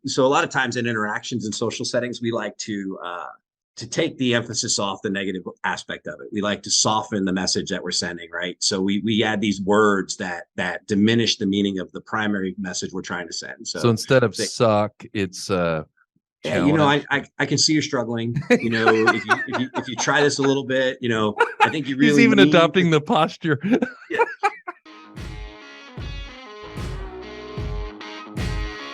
So a lot of times in interactions and social settings, we like to take the emphasis off the negative aspect of it. We like to soften the message that we're sending, right? So we add these words that diminish the meaning of the primary message we're trying to send. So instead of suck, it's challenge. I can see you're struggling. If you try this a little bit, I think you really he's even adopting the posture. Yeah.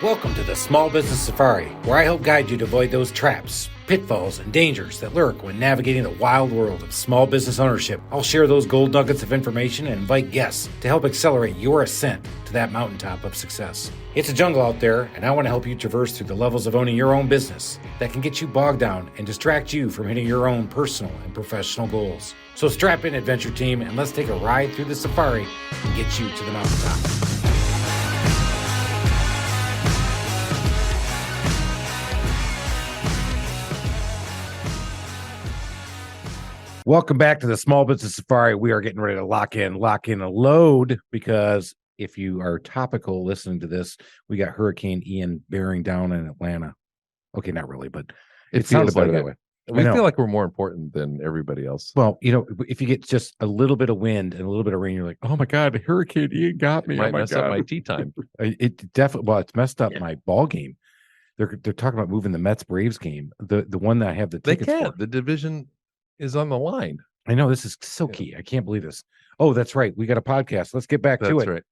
Welcome to the Small Business Safari, where I help guide you to avoid those traps, pitfalls, and dangers that lurk when navigating the wild world of small business ownership. I'll share those gold nuggets of information and invite guests to help accelerate your ascent to that mountaintop of success. It's a jungle out there, and I want to help you traverse through the levels of owning your own business that can get you bogged down and distract you from hitting your own personal and professional goals. So strap in, adventure team, and let's take a ride through the safari and get you to the mountaintop. Welcome back to the Small Business Safari. We are getting ready to lock in a load, because if you are topical listening to this, we got Hurricane Ian bearing down in Atlanta. Okay, not really, but it sounded better that way. We feel like we're more important than everybody else. Well, if you get just a little bit of wind and a little bit of rain, you're like, oh my God, Hurricane Ian got me. Might mess up my tea time. It definitely, well, it's messed up my ball game. They're talking about moving the Mets Braves game. The one that I have the tickets for. The division is on the line. I know, this is so key. I can't believe this. Oh, that's right. We got a podcast. Let's get back to it. That's right.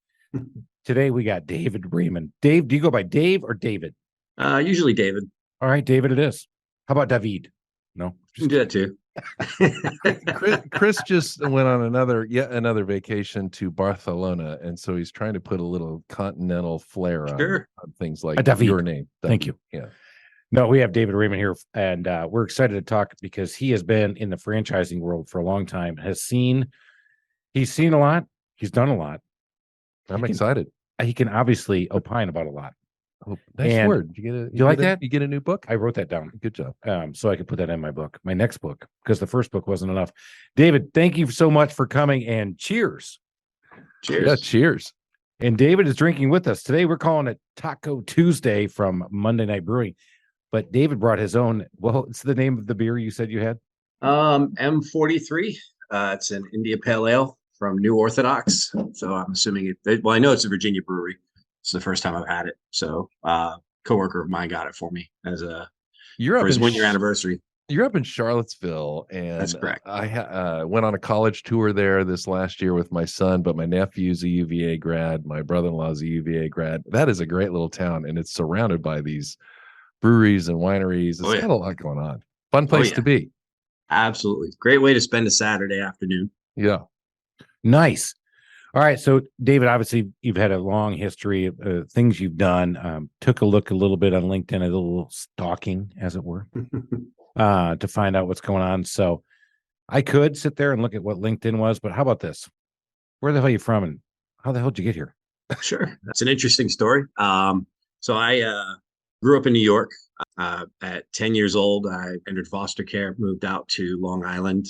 Today we got David Raymond. Dave, do you go by Dave or David? Usually David. All right, David it is. How about David? No? You can do that too. Chris just went on yet another vacation to Barcelona, and so he's trying to put a little continental flair on things like your name. Thank you. Yeah. No, we have David Raymond here, and we're excited to talk because he has been in the franchising world for a long time. He's seen a lot. He's done a lot. I'm excited. He can obviously opine about a lot. Oh, nice word. You like that? You get a new book? I wrote that down. Good job. So I could put that in my next book, because the first book wasn't enough. David, thank you so much for coming, and cheers. Cheers. Yeah, cheers. And David is drinking with us. Today we're calling it Taco Tuesday from Monday Night Brewing. But David brought his own. Well, it's the name of the beer you said you had? M43. It's an India Pale Ale from New Orthodox. So I'm assuming I know it's a Virginia brewery. It's the first time I've had it. So coworker of mine got it for me for his 1 year anniversary. You're up in Charlottesville, and that's correct. I went on a college tour there this last year with my son, but my nephew's a UVA grad. My brother-in-law's a UVA grad. That is a great little town, and it's surrounded by these breweries and wineries. It's got a lot going on. Fun place to be. Absolutely. Great way to spend a Saturday afternoon. Yeah. Nice. All right. So, David, obviously, you've had a long history of things you've done. Took a look a little bit on LinkedIn, a little stalking, as it were, to find out what's going on. So I could sit there and look at what LinkedIn was, but how about this? Where the hell are you from, and how the hell did you get here? Sure. That's an interesting story. So I grew up in New York. At 10 years old, I entered foster care, moved out to Long Island.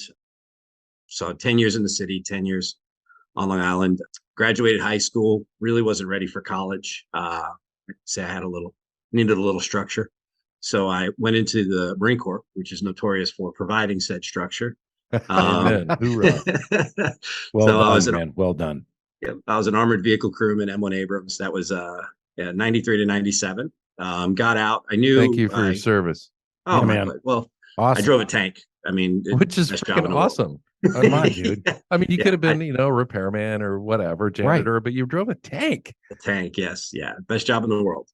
So 10 years in the city, 10 years on Long Island. Graduated high school, really wasn't ready for college. I'd say I needed a little structure. So I went into the Marine Corps, which is notorious for providing said structure. Well done, man. Well done. Yeah, I was an armored vehicle crewman, M1 Abrams. That was 93 to 97. Got out. I knew. Thank you for your service. Oh, yeah, man. Well, awesome. I drove a tank. I mean, which is awesome. Come on, dude. I mean, you could have been, repairman or whatever, janitor, but you drove a tank. A tank, yes. Yeah. Best job in the world.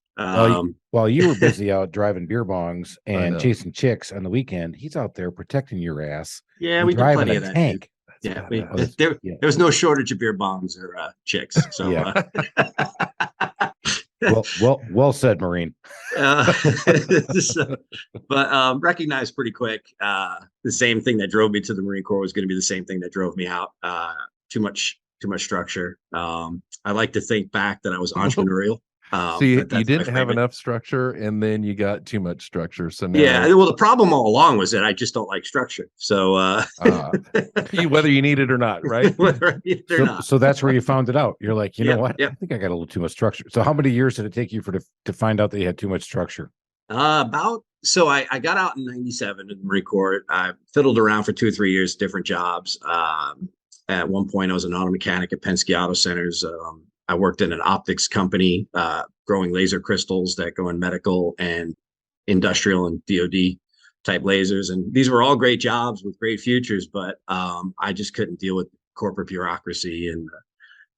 While you were busy out driving beer bongs and chasing chicks on the weekend, he's out there protecting your ass. Yeah, we did plenty of that. Tank. Yeah, there was no shortage of beer bongs or chicks. So, well said, Marine. But recognized pretty quick the same thing that drove me to the Marine Corps was going to be the same thing that drove me out. Too much structure. I like to think back that I was entrepreneurial. So you That's my didn't have favorite. enough structure, and then you got too much structure. So Yeah, now, well, the problem all along was that I just don't like structure. So whether you need it or not, right? whether I need it or not. So that's where you found it out. You're like, you know Yep, what? yep. I think I got a little too much structure. So how many years did it take you to find out that you had too much structure? I got out in '97 in the Marine Corps. I fiddled around for 2 or 3 years, different jobs. At one point, I was an auto mechanic at Penske Auto Centers. I worked in an optics company, growing laser crystals that go in medical and industrial and DoD type lasers. And these were all great jobs with great futures, but I just couldn't deal with corporate bureaucracy and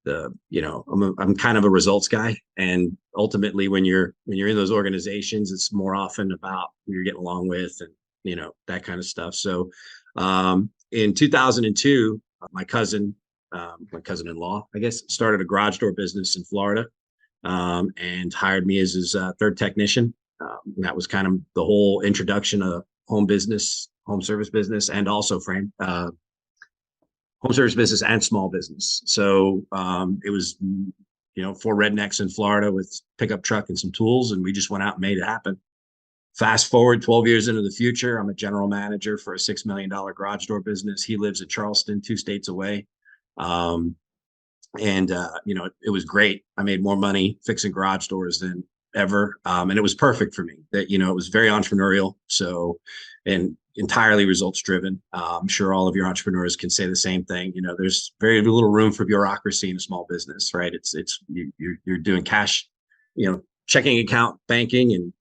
I'm kind of a results guy, and ultimately when you're in those organizations, it's more often about who you're getting along with and that kind of stuff. So in 2002, my cousin-in-law, I guess, started a garage door business in Florida, and hired me as his third technician. That was kind of the whole introduction of home service business, and also home service business and small business. So it was, 4 rednecks in Florida with pickup truck and some tools, and we just went out and made it happen. Fast forward 12 years into the future, I'm a general manager for a $6 million garage door business. He lives in Charleston, 2 states away. It was great. I made more money fixing garage doors than ever. And it was perfect for me. That, it was very entrepreneurial. So, and entirely results driven. I'm sure all of your entrepreneurs can say the same thing. There's very little room for bureaucracy in a small business, right? You're doing cash, checking account banking, and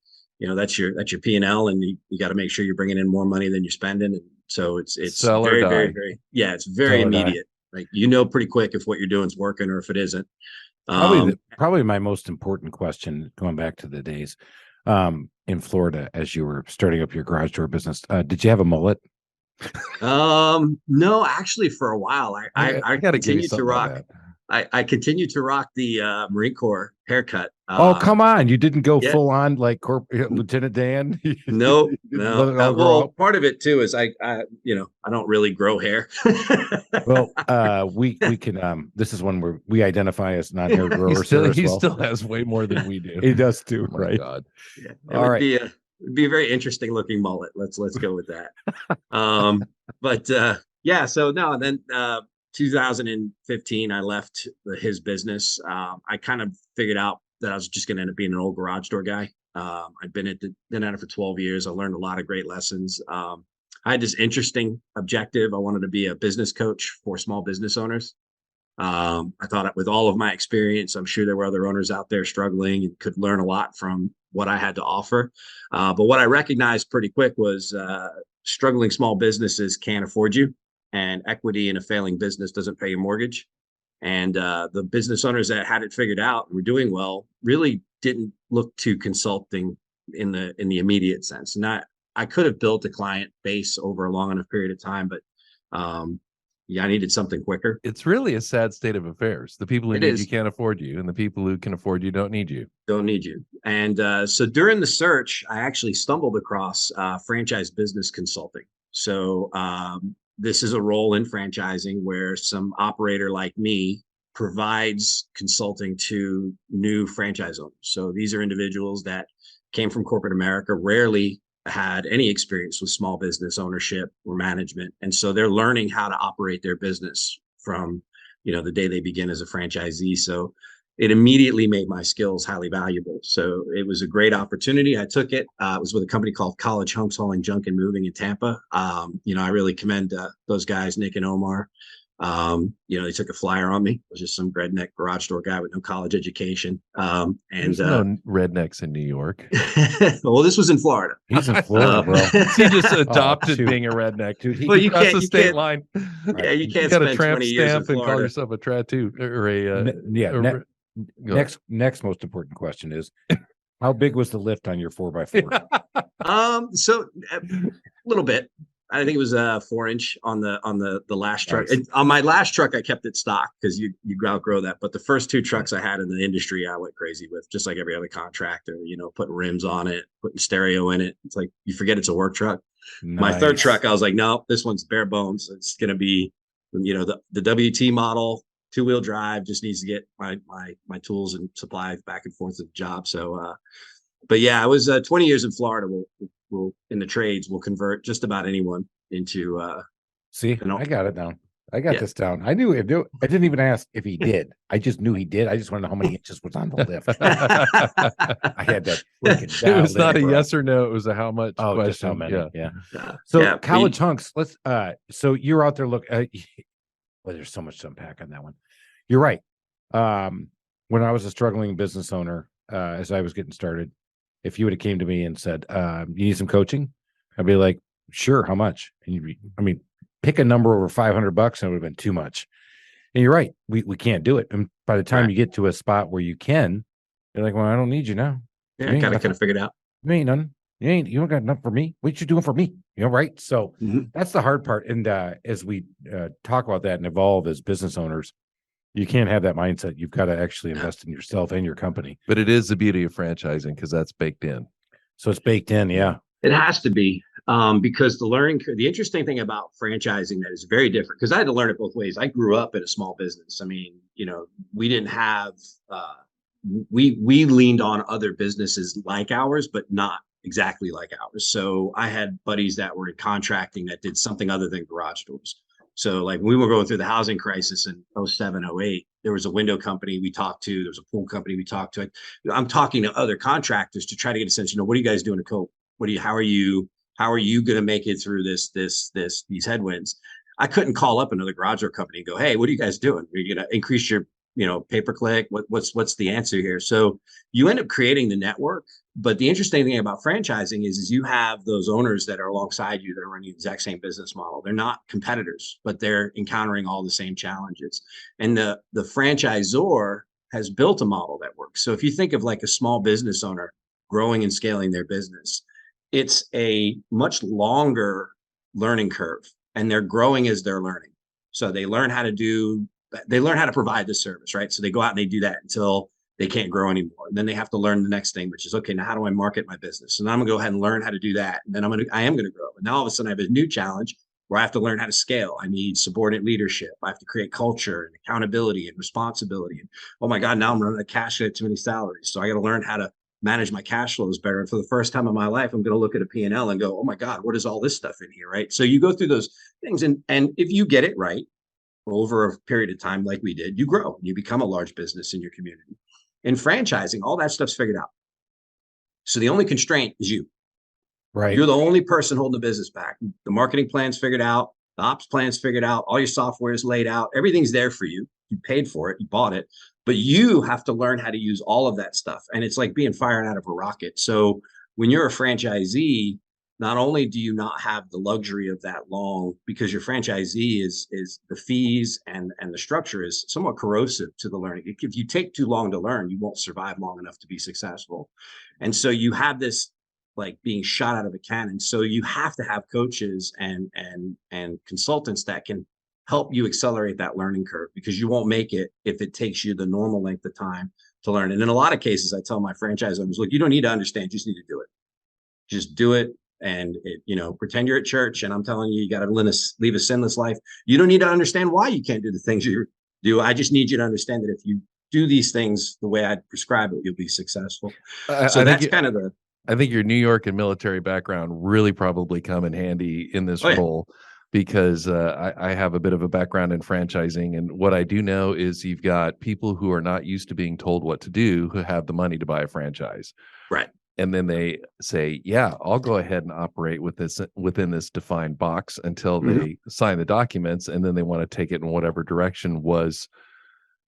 that's your P&L, and you got to make sure you're bringing in more money than you're spending. And so it's very, very, very, it's very immediate. Like, pretty quick if what you're doing is working or if it isn't. Probably my most important question, going back to the days in Florida as you were starting up your garage door business, did you have a mullet? No, actually, for a while, I got to continued to rock. I continued to rock the Marine Corps haircut. Oh, come on! You didn't go full on like Lieutenant Dan. No. Well, part of it too is I don't really grow hair. Well, we can. This is one where we identify as non-hair growers. He still has way more than we do. He does too, oh right? God. Yeah, it'd be a very interesting looking mullet. Let's go with that. So no, and then 2015, I left his business. I kind of figured out that I was just going to end up being an old garage door guy. I'd been at it for 12 years. I learned a lot of great lessons. I had this interesting objective. I wanted to be a business coach for small business owners. I thought with all of my experience, I'm sure there were other owners out there struggling and could learn a lot from what I had to offer. But what I recognized pretty quick was struggling small businesses can't afford you, and equity in a failing business doesn't pay your mortgage. And the business owners that had it figured out and were doing well really didn't look to consulting in the immediate sense. And I could have built a client base over a long enough period of time, but I needed something quicker. It's really a sad state of affairs. The people who need you can't afford you, and the people who can afford you don't need you. And so during the search, I actually stumbled across franchise business consulting. So this is a role in franchising where some operator like me provides consulting to new franchise owners. So these are individuals that came from corporate America, rarely had any experience with small business ownership or management. And so they're learning how to operate their business from, the day they begin as a franchisee. So it immediately made my skills highly valuable. So it was a great opportunity. I took it. It was with a company called College Hunks Hauling Junk and Moving in Tampa. I really commend those guys, Nick and Omar. They took a flyer on me. I was just some redneck garage door guy with no college education. There's no rednecks in New York. Well, this was in Florida. He's in Florida, bro. He just adopted being a redneck, dude. Well, you crossed can't the state line. Yeah, you can't got spend a tramp 20 years in stamp and call Florida. yourself a tattoo or a Next most important question is, how big was the lift on your 4x4? So a little bit. I think it was a 4-inch on the last truck. Nice. And on my last truck, I kept it stock because you outgrow that. But the first 2 trucks I had in the industry, I went crazy with, just like every other contractor. Putting rims on it, putting stereo in it. It's like you forget it's a work truck. Nice. My third truck, I was like, no, this one's bare bones. It's gonna be, the WT model, 2-wheel drive, just needs to get my tools and supplies back and forth to the job. So, but yeah, I was 20 years in Florida. Will in the trades will convert just about anyone into. See, I got it down. I got Yeah. this down. I knew it. I didn't even ask if he did. I just knew he did. I just want to know how many inches was on the lift. I had that. It was not a yes or no. It was a how much question. Just how many. Yeah. Yeah. So college hunks. Let's. So you're out there. Look. Well, there's so much to unpack on that one. You're right. When I was a struggling business owner, as I was getting started, if you would have came to me and said, "You need some coaching," I'd be like, "Sure. How much?" And pick a number over $500 and it would have been too much. And you're right. We can't do it. And by the time you get to a spot where you can, you're like, well, I don't need you now. Yeah, kind of figured out. You ain't nothing. You don't got enough for me. What you doing for me? Right. So that's the hard part. And as we talk about that and evolve as business owners, you can't have that mindset. You've got to actually invest in yourself and your company. But it is the beauty of franchising because that's baked in. So it's baked in. Yeah. It has to be. Because the interesting thing about franchising that is very different, because I had to learn it both ways. I grew up in a small business. We didn't have, we leaned on other businesses like ours, but not exactly like ours. So I had buddies that were in contracting that did something other than garage doors. So like when we were going through the housing crisis in 07, 08, there was a window company we talked to. There was a pool company we talked to. I'm talking to other contractors to try to get a sense, what are you guys doing to cope? How are you going to make it through these headwinds? I couldn't call up another garage door company and go, hey, what are you guys doing? Are you going to increase your, pay-per-click? What's the answer here? So you end up creating the network. But the interesting thing about franchising is you have those owners that are alongside you that are running the exact same business model. They're not competitors, but they're encountering all the same challenges. And the franchisor has built a model that works. So if you think of like a small business owner growing and scaling their business, it's a much longer learning curve, and they're growing as they're learning. So they learn how to provide the service, right? So they go out and they do that until they can't grow anymore. And then they have to learn the next thing, which is, okay, now how do I market my business? And I'm gonna go ahead and learn how to do that. And then I am gonna grow. And now all of a sudden I have a new challenge where I have to learn how to scale. I need subordinate leadership. I have to create culture and accountability and responsibility. And oh my God, now I'm running a cash at too many salaries. So I got to learn how to manage my cash flows better. And for the first time in my life, I'm going to look at a P&L and go, oh my God, what is all this stuff in here, right? So you go through those things, and if you get it right over a period of time like we did, you grow, you become a large business in your community. In franchising, all that stuff's figured out. So the only constraint is you. Right. You're the only person holding the business back. The marketing plan's figured out, the ops plan's figured out, all your software is laid out, everything's there for you. You paid for it, you bought it. But you have to learn how to use all of that stuff. And it's like being fired out of a rocket. So when you're a franchisee, not only do you not have the luxury of that long, because your franchisee is the fees and the structure is somewhat corrosive to the learning. If you take too long to learn, you won't survive long enough to be successful. And so you have this like being shot out of a cannon. So you have to have coaches and consultants that can help you accelerate that learning curve, because you won't make it if it takes you the normal length of time to learn. And in a lot of cases, I tell my franchise owners, look, you don't need to understand, you just need to do it. Just do it. And pretend you're at church and I'm telling you, you got to live a sinless life. You don't need to understand why you can't do the things you do. I just need you to understand that if you do these things the way I prescribe it, you'll be successful. So that's kind of the. I think your New York and military background really probably come in handy in this role. Because I have a bit of a background in franchising. And what I do know is you've got people who are not used to being told what to do, who have the money to buy a franchise. Right. And then they say, yeah, I'll go ahead and operate within this defined box until they sign the documents. And then they want to take it in whatever direction was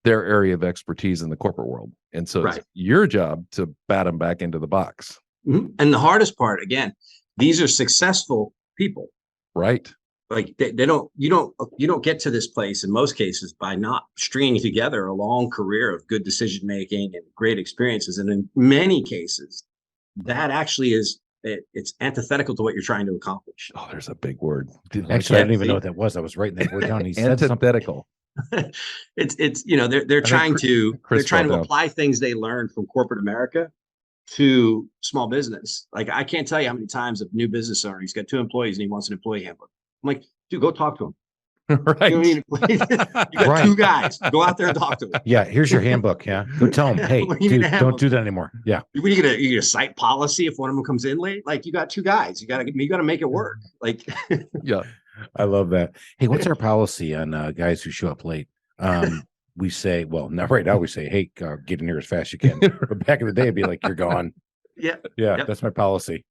their area of expertise in the corporate world. And so it's your job to bat them back into the box. And the hardest part, again, these are successful people. Right. Like you don't get to this place in most cases by not stringing together a long career of good decision making and great experiences. And in many cases, that actually it's antithetical to what you're trying to accomplish. Oh, there's a big word. Actually, I didn't even know what that was. I was writing that word down. He said antithetical. It's they're trying to apply things they learned from corporate America to small business. Like I can't tell you how many times a new business owner, he's got 2 employees and he wants an employee handbook. I'm like, dude, go talk to him. Right. You don't need to play. You got Right. 2 guys. Go out there and talk to them. Yeah, here's your handbook. Yeah, go tell them, hey, What do you need dude, a don't handbook? do that anymore. Yeah, When you get a site policy if one of them comes in late, like you got 2 guys. You got to make it work. Like, Yeah. I love that. Hey, what's our policy on guys who show up late? We say, well, not right now. We say, hey, get in here as fast as you can. But back in the day, it'd be like, you're gone. yeah. Yeah, Yep. that's my policy.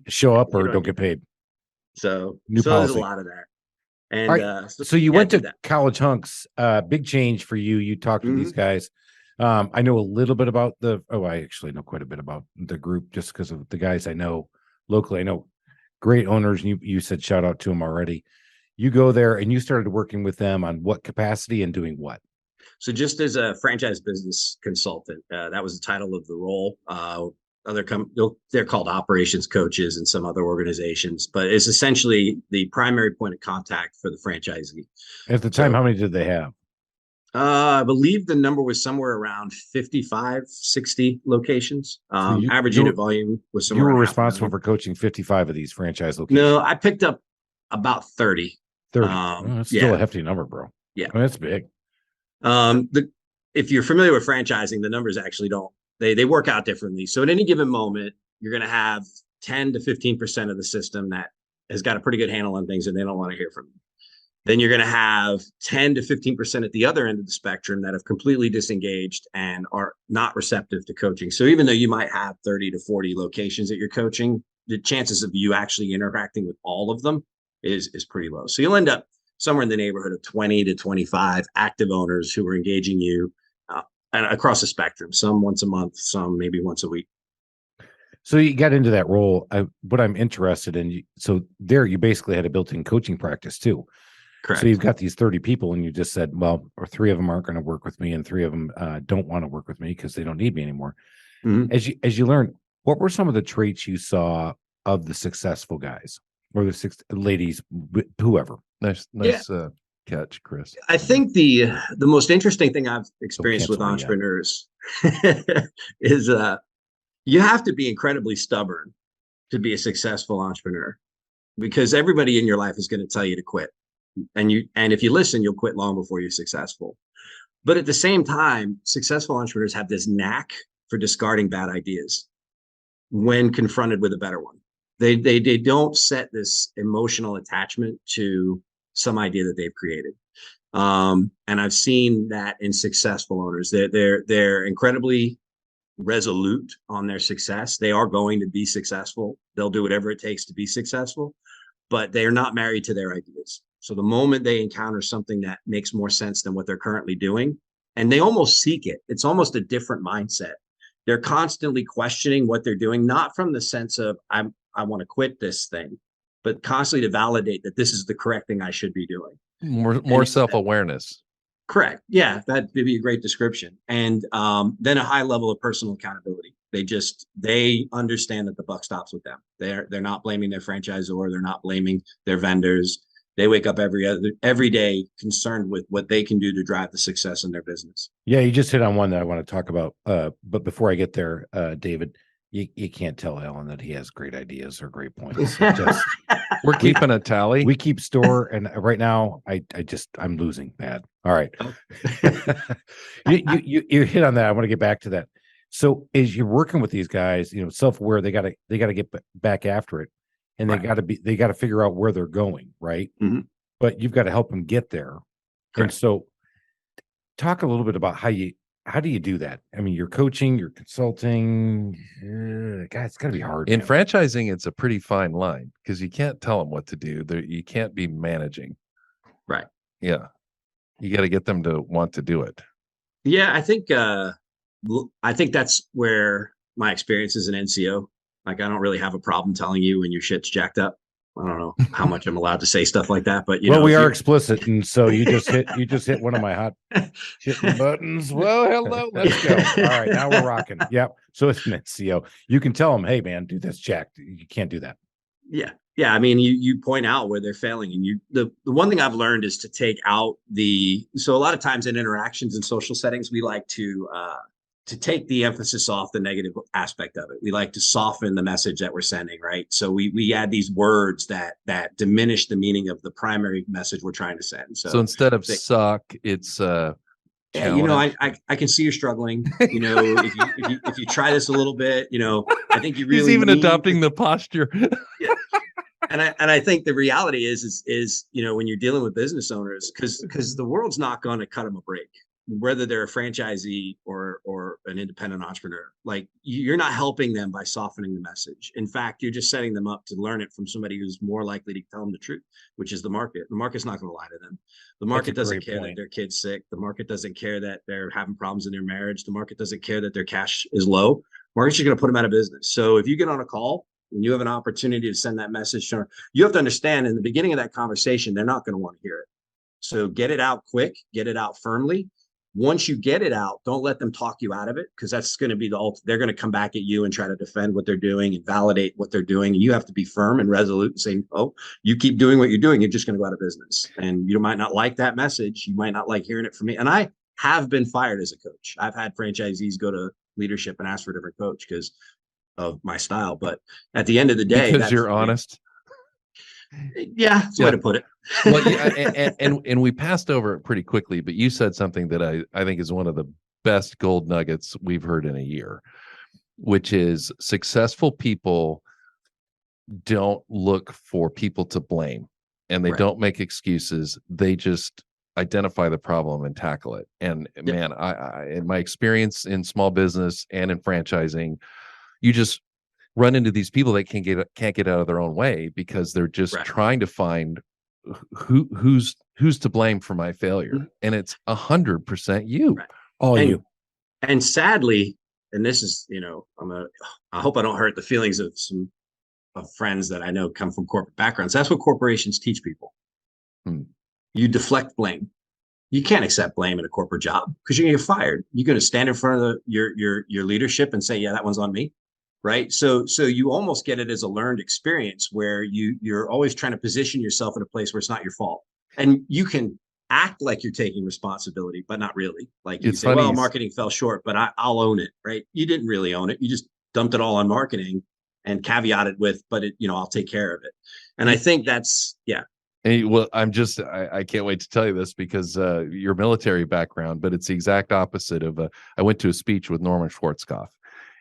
Show up or You don't get paid. So New there's a policy. lot of that. And All right, so you yeah, went do to that. college hunks. Big change for you. You talked to these guys. I know a little bit about I actually know quite a bit about the group just because of the guys I know locally. I know great owners. And you said shout out to them already. You go there and you started working with them on what capacity and doing what? So just as a franchise business consultant, that was the title of the role. They're called operations coaches in some other organizations, but it's essentially the primary point of contact for the franchisee. At the time, So, how many did they have? I believe the number was somewhere around 55, 60 locations. Average unit volume was You somewhere were around responsible for coaching 55 of these franchise locations. No, I picked up about 30. 30. That's still a hefty number, bro. Yeah. I mean, that's big. If you're familiar with franchising, the numbers actually they work out differently. So at any given moment, you're going to have 10 to 15% of the system that has got a pretty good handle on things and they don't want to hear from you. Then you're going to have 10 to 15% at the other end of the spectrum that have completely disengaged and are not receptive to coaching. So even though you might have 30 to 40 locations that you're coaching, the chances of you actually interacting with all of them is pretty low. So you'll end up somewhere in the neighborhood of 20 to 25 active owners who are engaging you and across the spectrum, some once a month, some maybe once a week. So you got into that role. What I'm interested in, so there you basically had a built-in coaching practice too. Correct. So you've got these 30 people and you just said, well, or 3 of them aren't going to work with me and 3 of them don't want to work with me because they don't need me anymore. Mm-hmm. As you learned, what were some of the traits you saw of the successful guys or the 6 ladies, whoever? Nice catch, Chris. I think the most interesting thing I've experienced with entrepreneurs is you have to be incredibly stubborn to be a successful entrepreneur because everybody in your life is going to tell you to quit. And if you listen, you'll quit long before you're successful. But at the same time, successful entrepreneurs have this knack for discarding bad ideas when confronted with a better one. They don't set this emotional attachment to some idea that they've created. And I've seen that in successful owners. They're incredibly resolute on their success. They are going to be successful. They'll do whatever it takes to be successful, but they're not married to their ideas. So the moment they encounter something that makes more sense than what they're currently doing, and they almost seek it, it's almost a different mindset. They're constantly questioning what they're doing, not from the sense of I want to quit this thing, but constantly to validate that this is the correct thing I should be doing. More self-awareness. Correct. Yeah, that'd be a great description. And then a high level of personal accountability. They understand that the buck stops with them. They're not blaming their franchisor. They're not blaming their vendors. They wake up every day concerned with what they can do to drive the success in their business. Yeah, you just hit on one that I want to talk about. But before I get there, David, you can't tell Alan that he has great ideas or great points. We're keeping a tally. We keep store, and right now I'm losing bad. All right. you hit on that. I want to get back to that. So as you're working with these guys, self-aware, they gotta get back after it. And they got to figure out where they're going, right? Mm-hmm. But you've got to help them get there. Correct. And so talk a little bit about how do you do that? I mean, you're coaching, you're consulting. God, it's got to be hard. In franchising, it's a pretty fine line because you can't tell them what to do. You can't be managing. Right. Yeah. You got to get them to want to do it. Yeah, I think that's where my experience as an NCO. Like, I don't really have a problem telling you when your shit's jacked up. I don't know how much I'm allowed to say stuff like that, but we are explicit, and so you just hit one of my hot shitting buttons. Well, hello, let's go. All right, now we're rocking. Yep. So it's an NCO. You can tell them, hey man, dude, that's jacked. You can't do that. Yeah. I mean, you point out where they're failing, and the one thing I've learned is to take out so a lot of times in interactions in social settings, we like to to take the emphasis off the negative aspect of it. We like to soften the message that we're sending, right? So we add these words that diminish the meaning of the primary message we're trying to send. So instead of suck, it's yeah, you know, I can see you're struggling. You know, if you try this a little bit, you know, I think you really he's even adopting the posture. Yeah. And I think the reality is you know, when you're dealing with business owners, because the world's not going to cut them a break, whether they're a franchisee or an independent entrepreneur. Like, you're not helping them by softening the message. In fact, you're just setting them up to learn it from somebody who's more likely to tell them the truth, which is the market. The market's not going to lie to them. The market doesn't care that their kid's sick. The market doesn't care that they're having problems in their marriage. The market doesn't care that their cash is low. Market's just going to put them out of business. So if you get on a call and you have an opportunity to send that message, you have to understand in the beginning of that conversation, they're not going to want to hear it. So get it out quick, get it out firmly. Once you get it out, don't let them talk you out of it, because that's going to be they're going to come back at you and try to defend what they're doing and validate what they're doing. And you have to be firm and resolute and say, oh, you keep doing what you're doing, you're just going to go out of business. And you might not like that message. You might not like hearing it from me. And I have been fired as a coach. I've had franchisees go to leadership and ask for a different coach because of my style. But at the end of the day, because you're honest. Yeah, that's the way to put it. Well, yeah, and we passed over it pretty quickly, but you said something that I think is one of the best gold nuggets we've heard in a year, which is successful people don't look for people to blame, and they don't make excuses. They just identify the problem and tackle it. And man, I in my experience in small business and in franchising, you just run into these people that can't get out of their own way because they're just trying to find who's to blame for my failure. And it's 100% you. You. And sadly, and this is, you know, I hope I don't hurt the feelings of some of friends that I know come from corporate backgrounds. That's what corporations teach people. You deflect blame. You can't accept blame in a corporate job because you're going to get fired. You're going to stand in front of your leadership and say, yeah, that one's on me. Right. So you almost get it as a learned experience where you're always trying to position yourself in a place where it's not your fault. And you can act like you're taking responsibility, but not really. Like you say, well, marketing fell short, but I'll own it. Right. You didn't really own it. You just dumped it all on marketing and caveated with, but I'll take care of it. And I think that's, yeah. And, well, I can't wait to tell you this because your military background, but it's the exact opposite of I went to a speech with Norman Schwarzkopf.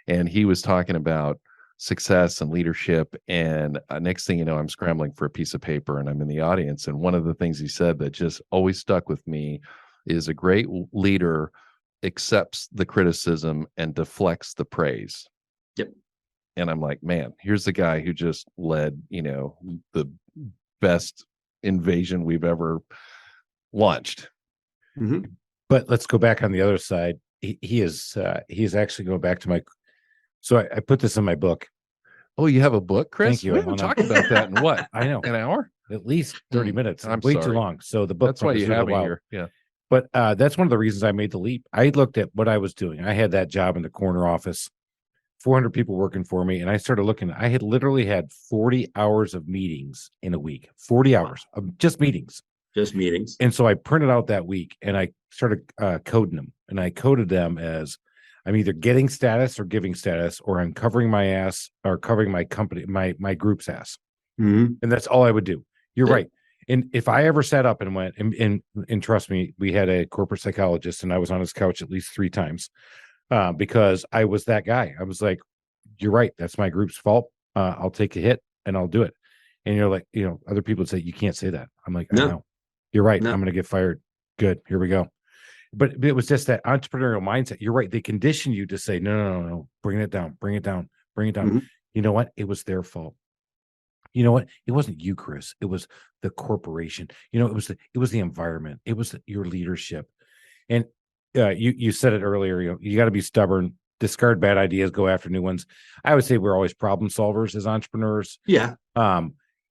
And he was talking about success and leadership. And next thing you know, I'm scrambling for a piece of paper and I'm in the audience. And one of the things he said that just always stuck with me is a great leader accepts the criticism and deflects the praise. Yep. And I'm like, man, here's the guy who just led, the best invasion we've ever launched. Mm-hmm. But let's go back on the other side. He is actually going back to my. So I put this in my book. Oh, you have a book, Chris? Thank you. We haven't talked about that in what? I know. An hour? At least 30 minutes. I'm way sorry. too long. So the book. That's why you have me here. Yeah. But that's one of the reasons I made the leap. I looked at what I was doing. I had that job in the corner office, 400 people working for me. And I started looking. I had literally had 40 hours of meetings in a week, 40 hours of just meetings. Just meetings. And so I printed out that week and I started coding them. And I coded them as I'm either getting status or giving status, or I'm covering my ass or covering my company, my group's ass. Mm-hmm. And that's all I would do. You're right. And if I ever sat up and went, and trust me, we had a corporate psychologist and I was on his couch at least 3 times because I was that guy. I was like, you're right. That's my group's fault. I'll take a hit and I'll do it. And you're like, other people would say, you can't say that. I'm like, no. I know. You're right. No. I'm going to get fired. Good. Here we go. But it was just that entrepreneurial mindset. You're right. They condition you to say, no. Bring it down. Mm-hmm. You know what? It was their fault. You know what? It wasn't you, Chris. It was the corporation. It was the environment. It was your leadership. And you said it earlier. You got to be stubborn. Discard bad ideas. Go after new ones. I would say we're always problem solvers as entrepreneurs. Yeah.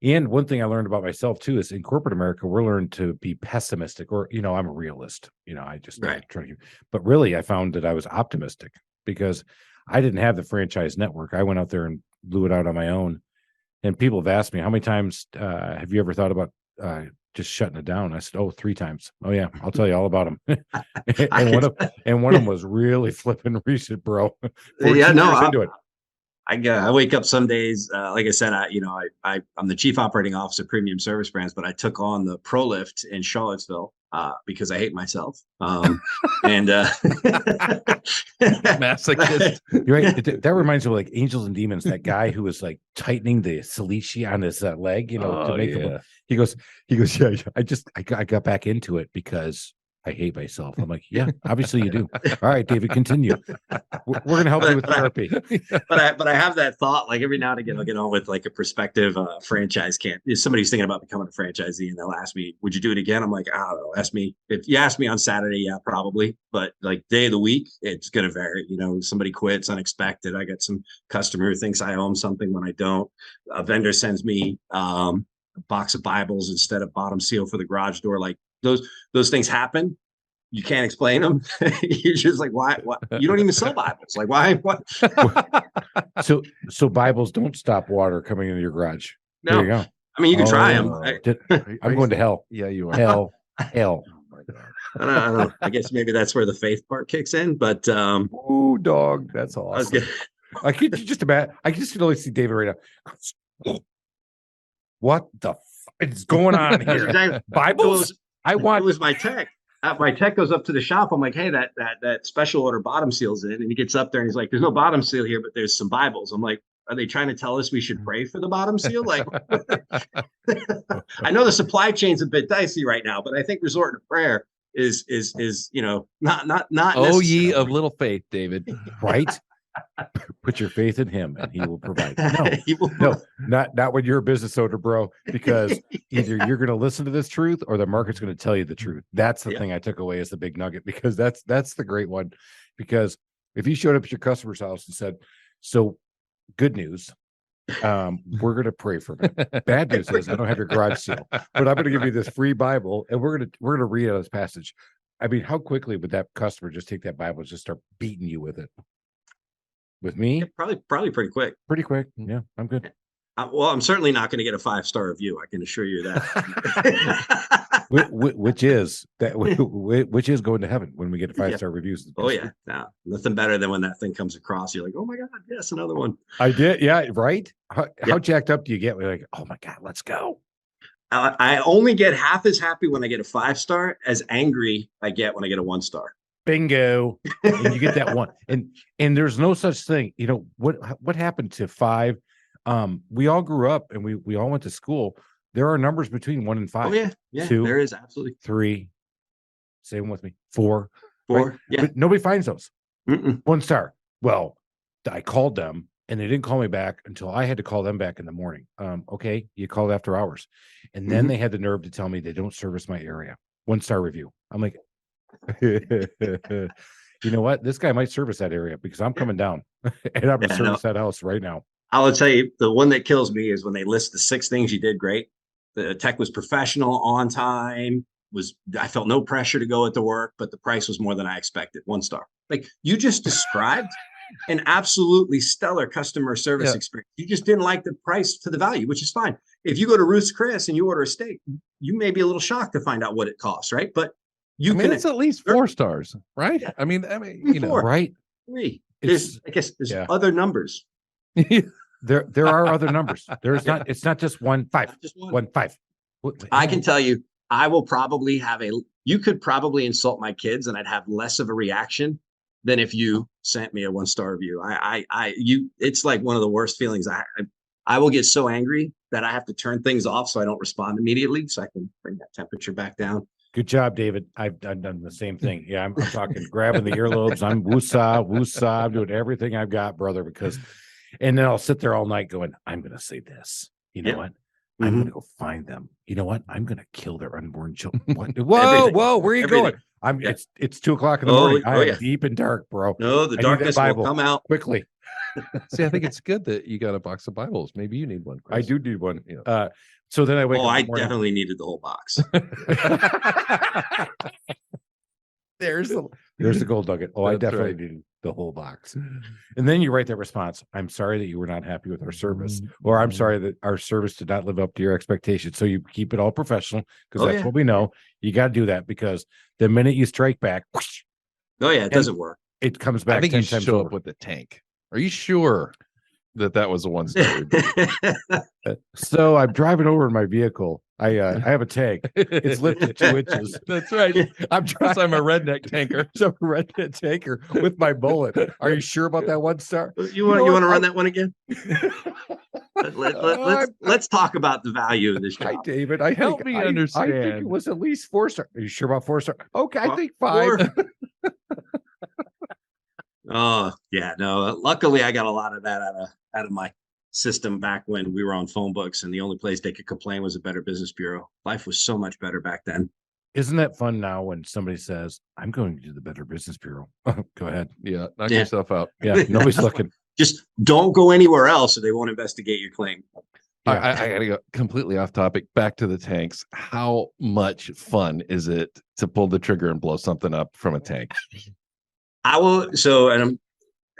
And one thing I learned about myself too is in corporate America, we're learned to be pessimistic, or I'm a realist. I just try to. But really, I found that I was optimistic because I didn't have the franchise network. I went out there and blew it out on my own. And people have asked me, how many times have you ever thought about just shutting it down. I said, "Oh, 3 times. Oh yeah, I'll tell you all about them." and one of them was really flipping recent, bro. 14 Yeah, no, years into it. I wake up some days, like I said, I'm the chief operating officer of Premium Service Brands, but I took on the Prolift in Charlottesville because I hate myself. And Masochist. You're right. That reminds me of like Angels and Demons. That guy who was like tightening the silicia on his leg, to make him. He goes, yeah. I got back into it because I hate myself. I'm like, yeah, obviously you do. All right, David, continue. We're gonna help you with therapy. But I have that thought like every now and again. I'll get on with like a prospective franchise somebody who's thinking about becoming a franchisee, and they'll ask me, "Would you do it again?" I'm like, I don't know. Ask me if you ask me on Saturday, yeah, probably. But like day of the week, it's gonna vary. Somebody quits unexpected. I got some customer who thinks I owe them something when I don't. A vendor sends me a box of Bibles instead of bottom seal for the garage door. Like those things happen. You can't explain them. You're just like, why? You don't even sell Bibles. Like, why? What? So Bibles don't stop water coming into your garage. No. There you go. I mean, you can try them. I'm going to hell. Yeah, you are. Hell. Oh my God. I don't know. I guess maybe that's where the faith part kicks in. But oh, dog, that's awesome. I can just only see David right now. What the is going on here? Exactly. Bibles? It was my tech. My tech goes up to the shop. I'm like, hey, that special order bottom seal's in. And he gets up there and he's like, there's no bottom seal here, but there's some Bibles. I'm like, are they trying to tell us we should pray for the bottom seal? Like, I know the supply chain's a bit dicey right now, but I think resorting to prayer is not. Oh, ye of little faith, David. Right? Put your faith in him and he will provide. No, not when you're a business owner, bro, because either you're going to listen to this truth or the market's going to tell you the truth. That's the thing I took away as the big nugget, because that's the great one. Because if you showed up at your customer's house and said, so good news, we're going to pray for me. Bad news is I don't have your garage seal, but I'm going to give you this free Bible and we're going to read out this passage. I mean, how quickly would that customer just take that Bible and just start beating you with it? With me, probably pretty quick. Pretty quick. Yeah, I'm good. Well, I'm certainly not going to get a 5-star review. I can assure you that. which is going to heaven when we get 5-star reviews. Oh yeah, no, nothing better than when that thing comes across. You're like, oh my God, yes, another one. I did, yeah, right. How jacked up do you get? We're like, oh my God, let's go. I only get half as happy when I get a 5-star as angry I get when I get a 1-star. Bingo. And you get that one. And there's no such thing. What happened to 5? We all grew up and we all went to school. There are numbers between 1 and 5. Oh yeah. 2, there is absolutely 3. Say them with me. 4. 4. Right? Yeah. But nobody finds those. Mm-mm. 1 star. Well, I called them and they didn't call me back until I had to call them back in the morning. Okay, you called after hours. And then they had the nerve to tell me they don't service my area. 1-star review. I'm like, you know what? This guy might service that area because I'm coming down and I'm going to service that house right now. I will tell you, the one that kills me is when they list the 6 things you did great. The tech was professional, on time, I felt no pressure to go at the work, but the price was more than I expected. 1 star. Like you just described an absolutely stellar customer service experience. You just didn't like the price to the value, which is fine. If you go to Ruth's Chris and you order a steak, you may be a little shocked to find out what it costs, right? But it's at least 4 stars, right? Yeah. I mean, 4, right? 3. There's other numbers. There are other numbers. There's not. It's not just 1 5. Just 1 5. I can tell you, I will probably have you could probably insult my kids, and I'd have less of a reaction than if you sent me a 1-star review. It's like one of the worst feelings. I will get so angry that I have to turn things off so I don't respond immediately, so I can bring that temperature back down. Good job, David. I've done the same thing. Yeah, I'm talking grabbing the earlobes. I'm woosah. I'm doing everything I've got, brother, and then I'll sit there all night going, I'm going to say this. You know what? I'm going to go find them. You know what? I'm going to kill their unborn children. What? Whoa, where are you going? It's 2:00 in the morning. I'm deep and dark, bro. No, the darkness will come out quickly. See, I think it's good that you got a box of Bibles. Maybe you need one, Chris. I do need one. So then I wake up. I definitely needed the whole box. There's the gold nugget. Oh, I definitely needed the whole box. And then you write that response. I'm sorry that you were not happy with our service, or I'm sorry that our service did not live up to your expectations. So you keep it all professional, because that's what we know. You got to do that, because the minute you strike back, whoosh, it doesn't work. It comes back. I think 10 you should times show over. up with the tank. Are you sure that was a one-star review? So I'm driving over in my vehicle. I have a tank. It's lifted 2 inches. That's right. I'm a redneck tanker. So I'm a redneck tanker with my bullet. Are you sure about that 1 star? You want to run that one again? Let's talk about the value of this job. Hi, David. Help me understand. I think it was at least 4 star. Are you sure about 4 star? Okay, I think 5. Oh yeah, no. Luckily, I got a lot of that out of my system back when we were on phone books, and the only place they could complain was a Better Business Bureau. Life was so much better back then. Isn't that fun now when somebody says, "I'm going to do the Better Business Bureau"? Go ahead. Yeah, knock yourself out. Yeah, nobody's looking. Just don't go anywhere else, or they won't investigate your claim. Yeah. I gotta go completely off topic. Back to the tanks. How much fun is it to pull the trigger and blow something up from a tank? I will. So, and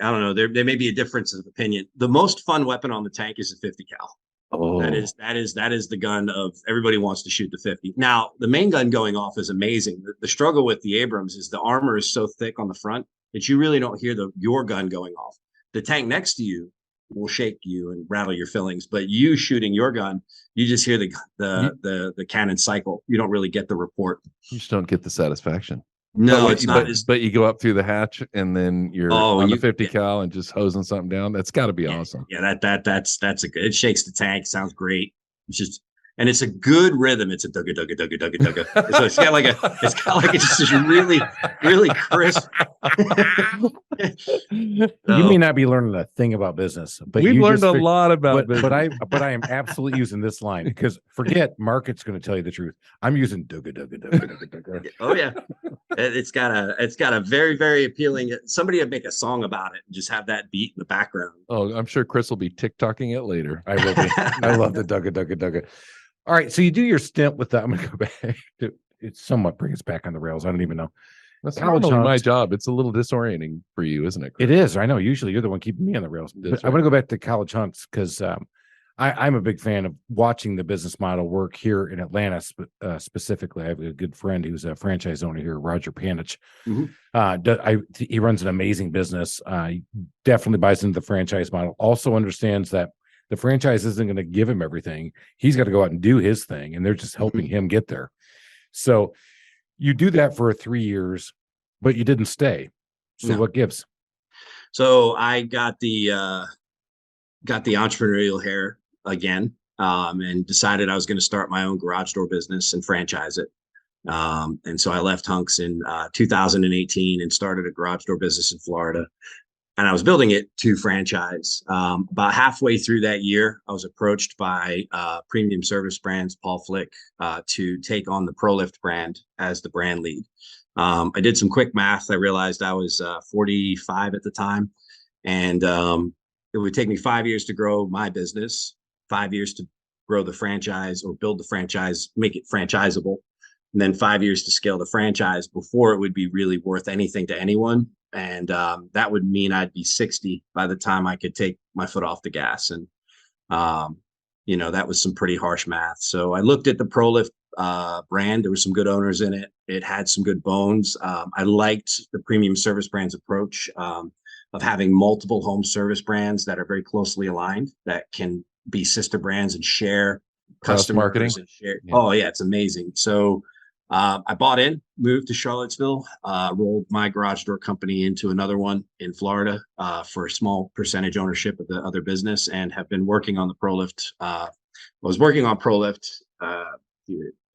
I don't know. There may be a difference of opinion. The most fun weapon on the tank is a 50 cal. Oh, that is the gun of everybody wants to shoot the 50. Now, the main gun going off is amazing. The struggle with the Abrams is the armor is so thick on the front that you really don't hear your gun going off. The tank next to you will shake you and rattle your fillings, but you shooting your gun, you just hear the cannon cycle. You don't really get the report. You just don't get the satisfaction. No, it's not. But you go up through the hatch and then you're on the 50 cal and just hosing something down. That's got to be awesome. Yeah, that's a good. It shakes the tank. Sounds great. It's just, and it's a good rhythm. It's a dugga dugga dugga dugga dugga. So it's got like it's just really really crisp. You may not be learning a thing about business, but we've learned a lot about business. But I am absolutely using this line, because forget Market's going to tell you the truth. I'm using dugga dugga dugga dugga dugga. Oh yeah, it's got a very very appealing. Somebody would make a song about it and just have that beat in the background. Oh, I'm sure Chris will be TikToking it later. I will be. I love the dugga dugga dugga. All right, so you do your stint with that. I'm going to go back to it. Somewhat brings us back on the rails. I don't even know. That's not my job. It's a little disorienting for you, isn't it, Chris? It is. I know. Usually you're the one keeping me on the rails. But I want to go back to college hunts, because I'm a big fan of watching the business model work here in Atlanta. Specifically, I have a good friend who's a franchise owner here, Roger Panich. Mm-hmm. He runs an amazing business. He definitely buys into the franchise model. Also understands that the franchise isn't going to give him everything. He's got to go out and do his thing, and they're just helping him get there. So you do that for 3 years, but you didn't stay. So what gives? So I got the entrepreneurial hair again, and decided I was going to start my own garage door business and franchise it. And so I left Hunks in 2018 and started a garage door business in Florida. And I was building it to franchise. About halfway through that year, I was approached by Premium Service Brands, Paul Flick, to take on the Prolift brand as the brand lead. I did some quick math. I realized I was 45 at the time, and it would take me 5 years to grow my business, 5 years to grow the franchise or build the franchise, make it franchisable, and then 5 years to scale the franchise before it would be really worth anything to anyone. And that would mean I'd be 60 by the time I could take my foot off the gas. And, that was some pretty harsh math. So I looked at the Prolift brand. There were some good owners in it. It had some good bones. I liked the Premium Service Brands approach of having multiple home service brands that are very closely aligned, that can be sister brands and share customers. Marketing. And share. Yeah. Oh, yeah, it's amazing. So I bought in, moved to Charlottesville, rolled my garage door company into another one in Florida for a small percentage ownership of the other business, and have been working on the Prolift. I was working on Prolift.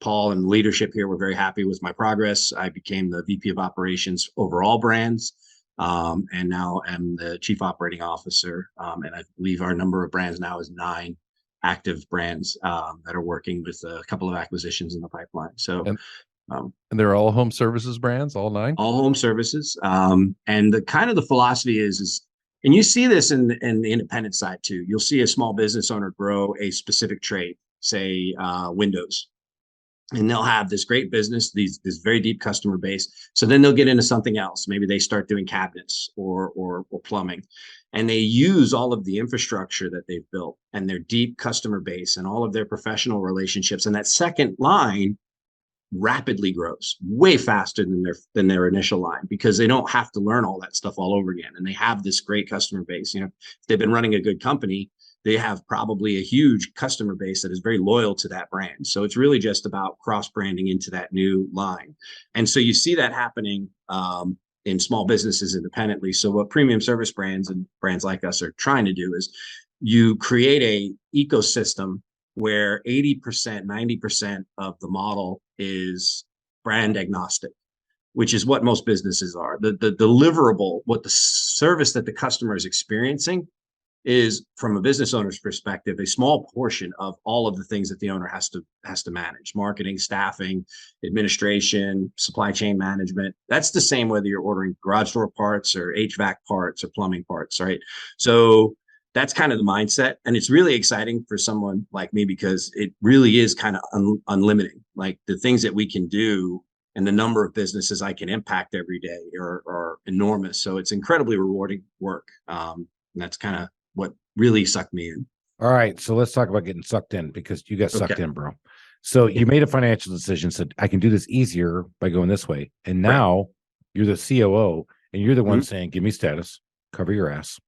Paul and leadership here were very happy with my progress. I became the VP of Operations over all brands, and now am the Chief Operating Officer. And I believe our number of brands now is 9 active brands that are working with a couple of acquisitions in the pipeline. So, and they're all home services brands, all 9? All home services. And the philosophy is, and you see this in the independent side too. You'll see a small business owner grow a specific trade, say windows. and they'll have this great business, this very deep customer base. So then they'll get into something else. Maybe they start doing cabinets or plumbing, and they use all of the infrastructure that they've built and their deep customer base and all of their professional relationships. And that second line rapidly grows way faster than their initial line, because they don't have to learn all that stuff all over again. And they have this great customer base. If they've been running a good company, they have probably a huge customer base that is very loyal to that brand. So it's really just about cross-branding into that new line. And so you see that happening in small businesses independently. So what premium service brands and brands like us are trying to do is you create a ecosystem where 80%, 90% of the model is brand agnostic, which is what most businesses are. The deliverable, what the service that the customer is experiencing is, from a business owner's perspective, a small portion of all of the things that the owner has to manage: marketing, staffing, administration, supply chain management. That's the same whether you're ordering garage door parts or HVAC parts or plumbing parts, right? So that's kind of the mindset. And it's really exciting for someone like me, because it really is kind of unlimiting. Like, the things that we can do and the number of businesses I can impact every day are enormous. So it's incredibly rewarding work. And that's kind of what really sucked me in. All right. So let's talk about getting sucked in, because you got sucked in, bro. So you made a financial decision, said, I can do this easier by going this way. And now you're the COO, and you're the one saying, give me status, cover your ass.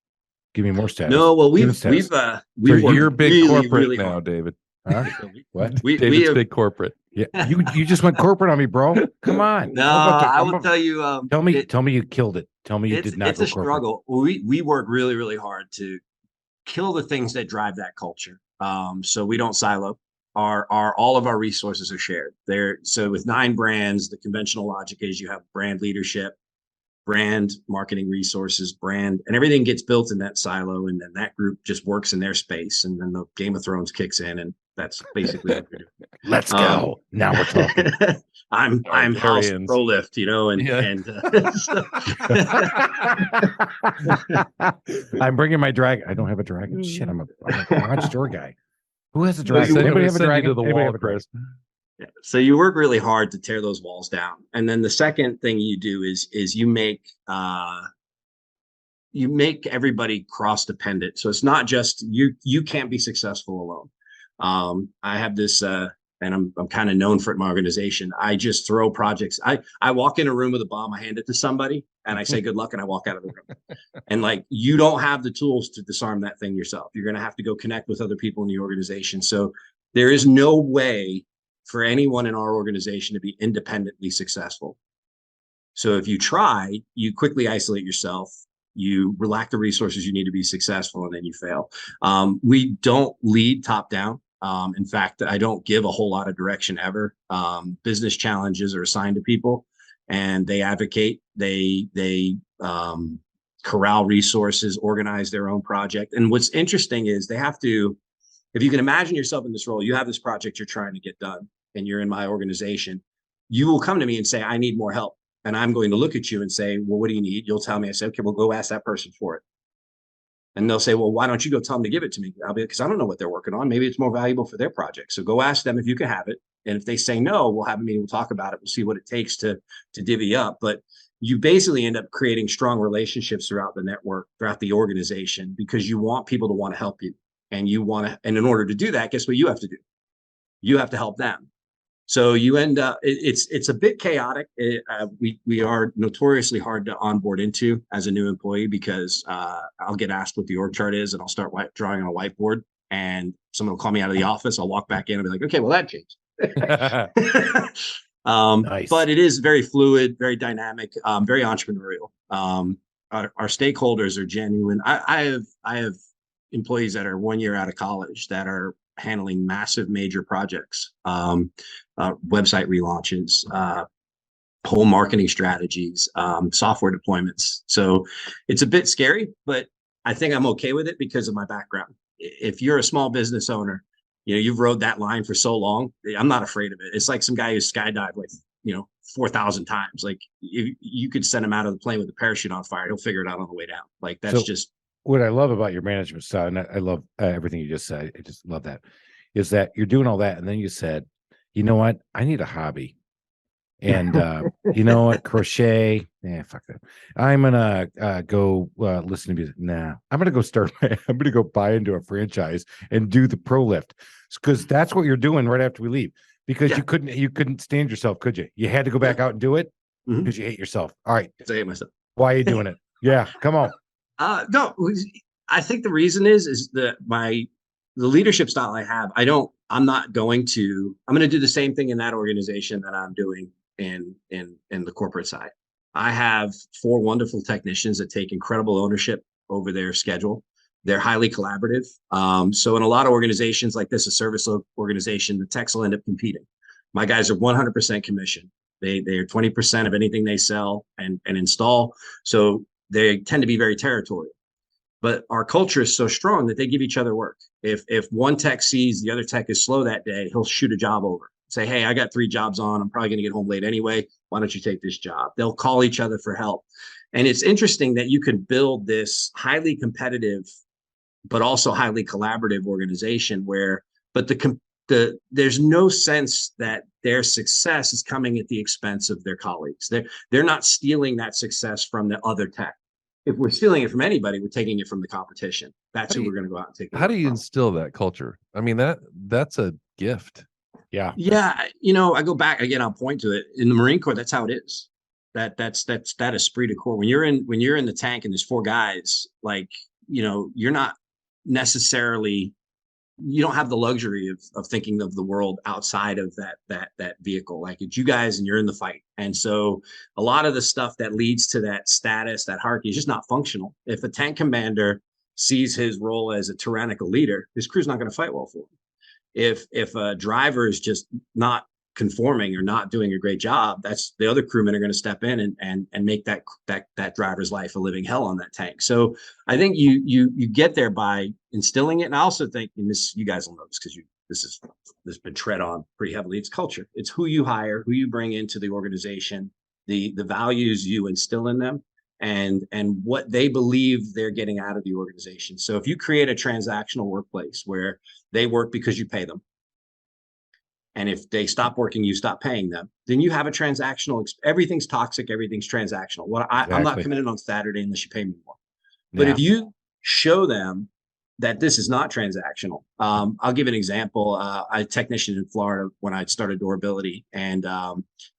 Give me more status. No, well, we've you're big really, corporate really now, hard. David. Huh? What? David's big corporate. Yeah, you just went corporate on me, bro. Come on. No, I will tell you. Tell me you killed it. Tell me you did not. It's a struggle. We work really, really hard to kill the things that drive that culture. So we don't silo. All of our resources are shared. So with 9 brands, the conventional logic is you have brand leadership, brand marketing resources, brand, and everything gets built in that silo, and then that group just works in their space, and then the Game of Thrones kicks in, and that's basically what we're doing. Let's go. Now we're talking. I'm House Prolift, I'm bringing my dragon. I don't have a dragon. Shit, I'm a garage door guy. Who has a dragon? Anybody have a dragon? To the wall, Chris. Yeah. So you work really hard to tear those walls down. And then the second thing you do is you make everybody cross dependent. So it's not just you can't be successful alone. I have this and I'm kind of known for it in my organization. I just throw projects. I walk in a room with a bomb, I hand it to somebody, and I say good luck, and I walk out of the room. And like, you don't have the tools to disarm that thing yourself. You're going to have to go connect with other people in the organization. So there is no way for anyone in our organization to be independently successful. So if you try, you quickly isolate yourself, you lack the resources you need to be successful, and then you fail. We don't lead top down. In fact, I don't give a whole lot of direction ever. Business challenges are assigned to people, and they advocate, they corral resources, organize their own project. And what's interesting is they have to, if you can imagine yourself in this role, you have this project you're trying to get done, and you're in my organization, you will come to me and say, I need more help. And I'm going to look at you and say, well, what do you need? You'll tell me. I say, okay, well, go ask that person for it. And they'll say, well, why don't you go tell them to give it to me? I'll be, because I don't know what they're working on. Maybe it's more valuable for their project. So go ask them if you can have it. And if they say no, we'll have a meeting, we'll talk about it. We'll see what it takes to divvy up. But you basically end up creating strong relationships throughout the network, throughout the organization, because you want people to want to help you. And and in order to do that, guess what you have to do? You have to help them. So you end up, it's a bit chaotic. We are notoriously hard to onboard into as a new employee, because I'll get asked what the org chart is, and I'll start drawing on a whiteboard, and someone will call me out of the office. I'll walk back in and be like, okay, well, that changed. Nice. But it is very fluid, very dynamic, very entrepreneurial. Our stakeholders are genuine. I have employees that are 1 year out of college that are handling massive major projects, website relaunches, whole marketing strategies, software deployments. So it's a bit scary, but I think I'm okay with it because of my background. If you're a small business owner, you've rode that line for so long, I'm not afraid of it. It's like some guy who skydived like 4,000 times. Like you could send him out of the plane with a parachute on fire. He'll figure it out on the way down. Like that's just what I love about your management style. And I love everything you just said. I just love that, is that you're doing all that. And then you said, you know what? I need a hobby. And you know what? Crochet. Fuck that. I'm gonna go listen to music. Nah, I'm gonna go I'm gonna go buy into a franchise and do the Prolift, because that's what you're doing right after we leave. Because you couldn't stand yourself, could you? You had to go back out and do it because you hate yourself. All right, I hate myself. why are you doing it? Yeah, come on. No, I think the reason is that the leadership style I have. I'm going to do the same thing in that organization that I'm doing in the corporate side. I have 4 wonderful technicians that take incredible ownership over their schedule. They're highly collaborative. So in a lot of organizations like this, a service organization, the techs will end up competing. My guys are 100% commission. They are 20% of anything they sell and install. So they tend to be very territorial. But our culture is so strong that they give each other work. If one tech sees the other tech is slow that day, he'll shoot a job over. Say, hey, I got 3 jobs on. I'm probably going to get home late anyway. Why don't you take this job? They'll call each other for help. And it's interesting that you can build this highly competitive, but also highly collaborative organization but there's no sense that their success is coming at the expense of their colleagues. They're not stealing that success from the other tech. If we're stealing it from anybody, we're taking it from the competition. That's who we're going to go out and take it. How do you instill that culture? I mean, that's a gift. Yeah. I go back again. I'll point to it in the Marine Corps. That's how it is. That's that esprit de corps. When you're in the tank and there's 4 guys, you're not necessarily, you don't have the luxury of thinking of the world outside of that vehicle. Like, it's you guys and you're in the fight. And so a lot of the stuff that leads to that status, that hierarchy, is just not functional. If a tank commander sees his role as a tyrannical leader, his crew's not going to fight well for him. If a driver is just not conforming or not doing a great job, that's the other crewmen are going to step in and make that driver's life a living hell on that tank. So I think you get there by instilling it. And I also think, and this, you guys will know this because this has been tread on pretty heavily. It's culture. It's who you hire, who you bring into the organization, the values you instill in them, and what they believe they're getting out of the organization. So if you create a transactional workplace where they work because you pay them, and if they stop working, you stop paying them, then you have a transactional, everything's toxic, everything's transactional. I'm not coming in on Saturday unless you pay me more. But if you show them that this is not transactional, I'll give an example. I had a technician in Florida when I started Durability, and I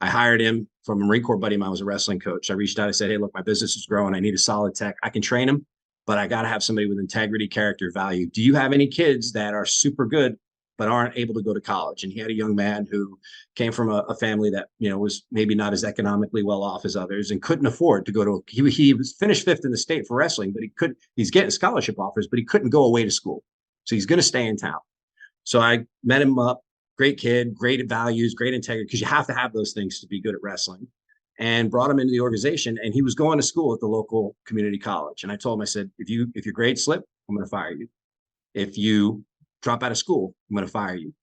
hired him from a Marine Corps buddy of mine. I was a wrestling coach. I reached out, I said, hey, look, my business is growing. I need a solid tech. I can train him, but I got to have somebody with integrity, character, value. Do you have any kids that are super good but aren't able to go to college? And he had a young man who came from a family that, was maybe not as economically well off as others and couldn't afford to go to, he was finished 5th in the state for wrestling, but he's getting scholarship offers, but he couldn't go away to school. So he's going to stay in town. So I met him up, great kid, great values, great integrity, because you have to have those things to be good at wrestling, and brought him into the organization. And he was going to school at the local community college. And I told him, I said, if your grades slip, I'm going to fire you. If you drop out of school, I'm going to fire you.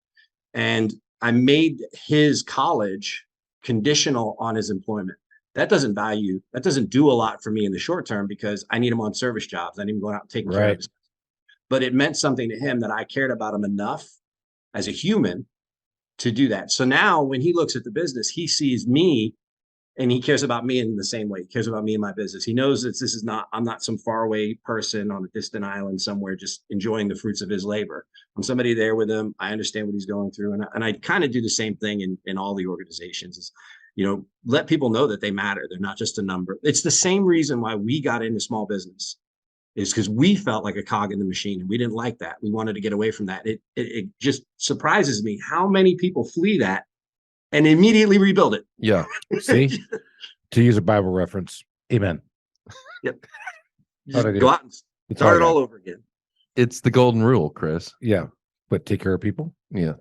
And I made his college conditional on his employment. That doesn't do a lot for me in the short term because I need him on service jobs. I need him going out and taking care of his. But it meant something to him that I cared about him enough as a human to do that. So now when he looks at the business, he sees me and he cares about me in the same way. He cares about me and my business. He knows that I'm not some faraway person on a distant island somewhere just enjoying the fruits of his labor. I'm somebody there with him. I understand what he's going through. And I kind of do the same thing in all the organizations is, let people know that they matter. They're not just a number. It's the same reason why we got into small business, is because we felt like a cog in the machine and we didn't like that. We wanted to get away from that. It just surprises me how many people flee that and immediately rebuild it. Yeah. See, to use a Bible reference. Amen. Yep. Just go out and start it all over again. It's the golden rule, Chris. Yeah. But take care of people. Yeah.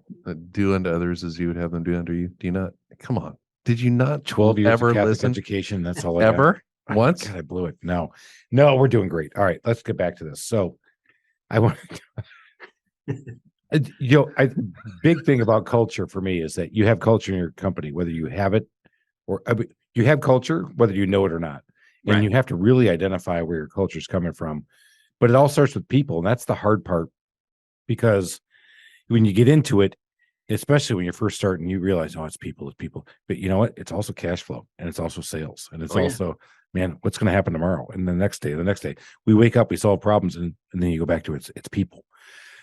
Do unto others as you would have them do unto you. Do you not? Come on. Did you not 12 years ever of Catholic listen? Education? That's all I ever? got. Once? God, I blew it. No, we're doing great. All right, let's get back to this. So I want big thing about culture for me is that you have culture in your company, whether you have it or you have culture, whether you know it or not. And you have to really identify where your culture is coming from. But it all starts with people. And that's the hard part, because when you get into it, especially when you're first starting, you realize, oh, it's people. But you know what? It's also cash flow, and it's also sales, and it's Oh, yeah. also, man, what's going to happen tomorrow? And the next day, we wake up, we solve problems, and then you go back to it's people.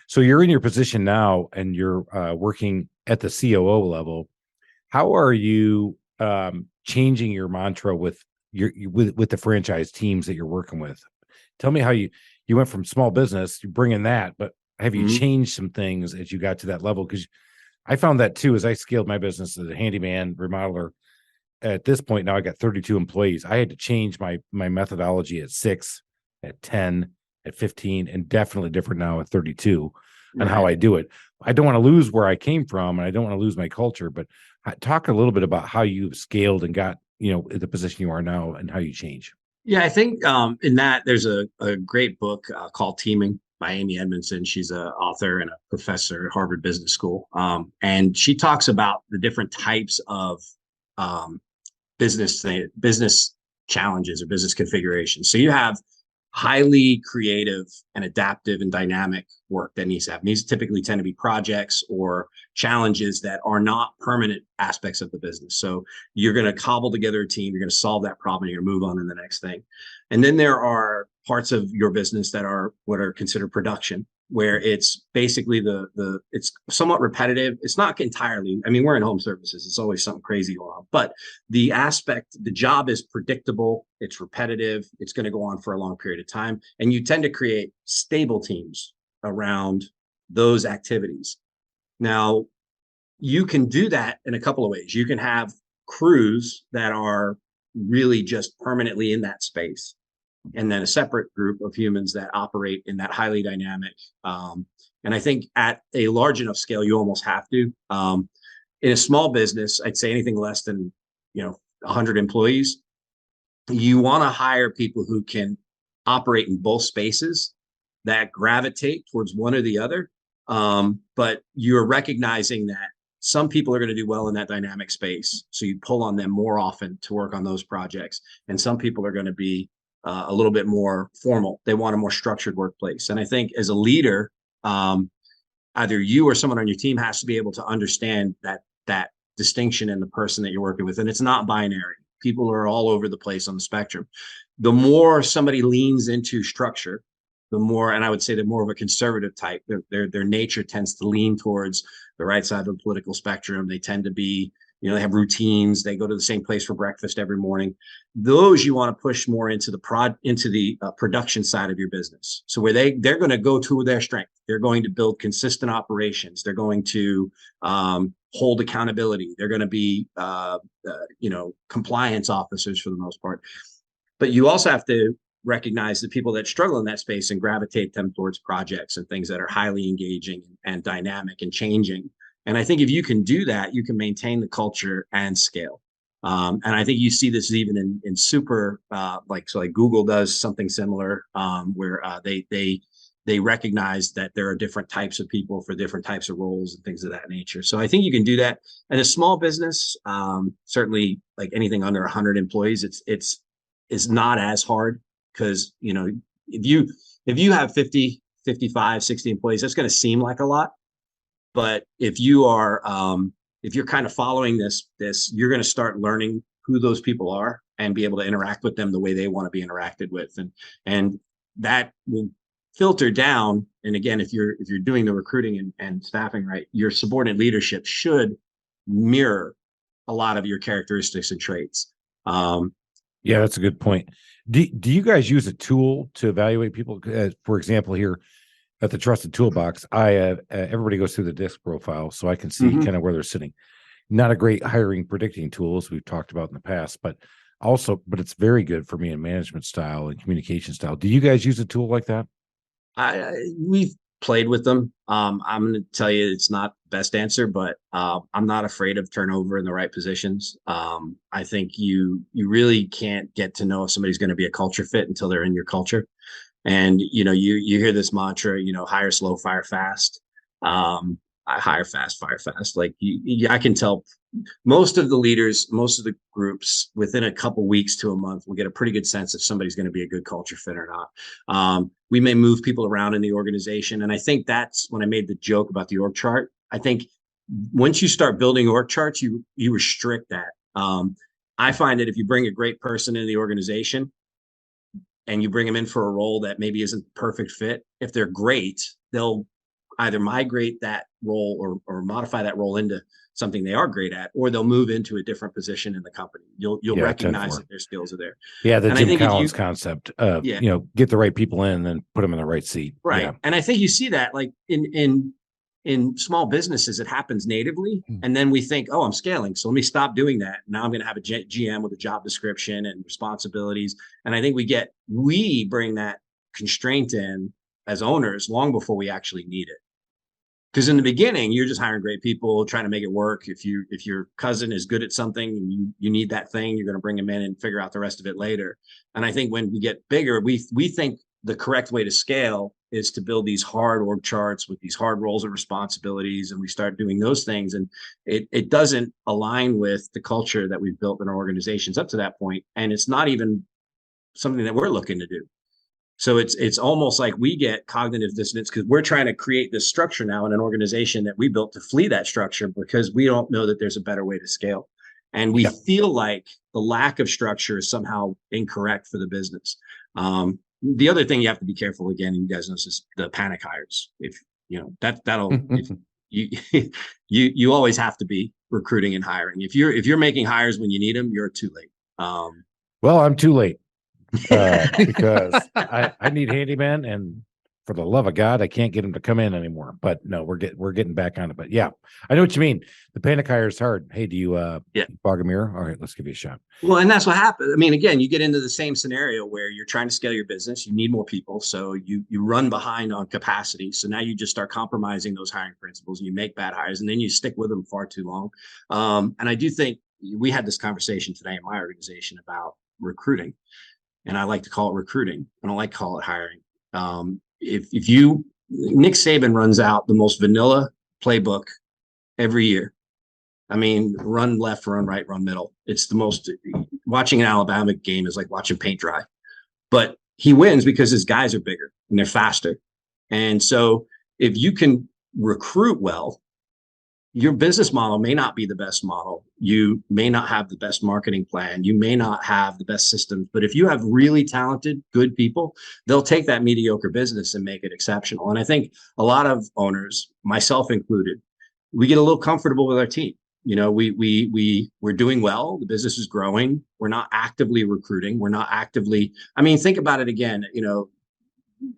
So you're in your position now, and you're working at the COO level. How are you changing your mantra with with the franchise teams that you're working with? Tell me how you went from small business, you bring in that, but have you changed some things as you got to that level? Because I found that too, as I scaled my business as a handyman remodeler. At this point now, I got 32 employees. I had to change my methodology at 6, at 10, at 15, and definitely different now at 32 on how I do it. I don't want to lose where I came from, and I don't want to lose my culture, but talk a little bit about how you've scaled and got, the position you are now and how you change. Yeah, I think in that there's a great book called Teaming by Amy Edmondson. She's an author and a professor at Harvard Business School. And she talks about the different types of business challenges or business configurations. So you have highly creative and adaptive and dynamic work that needs to happen. These typically tend to be projects or challenges that are not permanent aspects of the business. So you're going to cobble together a team, you're going to solve that problem, you're going to move on to the next thing. And then there are parts of your business that are what are considered production, where it's basically it's somewhat repetitive. It's not entirely, I mean, we're in home services. It's always something crazy going on, but the job is predictable. It's repetitive. It's going to go on for a long period of time. And you tend to create stable teams around those activities. Now, you can do that in a couple of ways. You can have crews that are really just permanently in that space, and then a separate group of humans that operate in that highly dynamic. And I think at a large enough scale, you almost have to. In a small business, I'd say anything less than 100 employees, you want to hire people who can operate in both spaces, that gravitate towards one or the other. But you're recognizing that some people are going to do well in that dynamic space, so you pull on them more often to work on those projects. And some people are going to be a little bit more formal. They want a more structured workplace. And I think as a leader, either you or someone on your team has to be able to understand that distinction in the person that you're working with. And it's not binary. People are all over the place on the spectrum. The more somebody leans into structure, the more, and I would say they're more of a conservative type. Their nature tends to lean towards the right side of the political spectrum. They tend to be, they have routines. They go to the same place for breakfast every morning. Those you want to push more into the production side of your business. So where they're going to go to their strength. They're going to build consistent operations. They're going to hold accountability. They're going to be, compliance officers for the most part. But you also have to recognize the people that struggle in that space and gravitate them towards projects and things that are highly engaging and dynamic and changing. And I think if you can do that, you can maintain the culture and scale. And I think you see this even in super, like Google does something similar, where they recognize that there are different types of people for different types of roles and things of that nature. So I think you can do that. And a small business, certainly like anything under 100 employees, it's not as hard, because if you have 50, 55, 60 employees, that's going to seem like a lot. But if you're kind of following this, you're going to start learning who those people are and be able to interact with them the way they want to be interacted with. And that will filter down. And again, if you're doing the recruiting and staffing right, your subordinate leadership should mirror a lot of your characteristics and traits. Yeah, that's a good point. Do you guys use a tool to evaluate people? For example, here at the Trusted Toolbox, I have everybody goes through the disc profile, so I can see kind of where they're sitting. Not a great hiring predicting tool, as we've talked about in the past, but it's very good for me in management style and communication style. Do you guys use a tool like that? We've played with them. I'm going to tell you it's not the best answer, but I'm not afraid of turnover in the right positions. I think you really can't get to know if somebody's going to be a culture fit until they're in your culture. And, you hear this mantra, hire slow, fire fast. I hire fast, fire fast. Like I can tell most of the leaders, most of the groups within a couple weeks to a month will get a pretty good sense if somebody's going to be a good culture fit or not. We may move people around in the organization. And I think that's when I made the joke about the org chart. I think once you start building org charts, you restrict that. I find that if you bring a great person into the organization and you bring them in for a role that maybe isn't the perfect fit, if they're great, they'll either migrate that role or modify that role into something they are great at, or they'll move into a different position in the company. You'll recognize that their skills are there. Yeah, the and Jim Collins concept of get the right people in and then put them in the right seat. Right. Yeah. And I think you see that like in small businesses, it happens natively. And then we think, oh, I'm scaling, so let me stop doing that. Now I'm going to have a GM with a job description and responsibilities. And I think we bring that constraint in as owners long before we actually need it. Because in the beginning, you're just hiring great people, trying to make it work. If your cousin is good at something and you need that thing, you're going to bring them in and figure out the rest of it later. And I think when we get bigger, we think the correct way to scale is to build these hard org charts with these hard roles and responsibilities, and we start doing those things. And it doesn't align with the culture that we've built in our organizations up to that point, and it's not even something that we're looking to do. So it's almost like we get cognitive dissonance because we're trying to create this structure now in an organization that we built to flee that structure because we don't know that there's a better way to scale. And we feel like the lack of structure is somehow incorrect for the business. The other thing you have to be careful, again, and you guys know this, is the panic hires. If you know that'll if you always have to be recruiting and hiring. If you're making hires when you need them, you're too late. Well, I'm too late. Because I need handyman, and for the love of God, I can't get him to come in anymore. But no, we're getting back on it. But yeah, I know what you mean. The panic hire is hard. Hey, do you fog a mirror? All right, let's give you a shot. Well, and that's what happens. I mean, again, you get into the same scenario where you're trying to scale your business. You need more people, so you run behind on capacity. So now you just start compromising those hiring principles, and you make bad hires, and then you stick with them far too long. And I do think we had this conversation today in my organization about recruiting. And I like to call it recruiting. I don't like to call it hiring. Nick Saban runs out the most vanilla playbook every year. I mean, run left, run right, run middle. It's the most, watching an Alabama game is like watching paint dry. But he wins because his guys are bigger and they're faster. And so if you can recruit well, your business model may not be the best model. You may not have the best marketing plan. You may not have the best systems. But if you have really talented, good people, they'll take that mediocre business and make it exceptional. And I think a lot of owners, myself included, we get a little comfortable with our team. You know, we're doing well. The business is growing. We're not actively recruiting. We're not actively. I mean, think about it again. You know,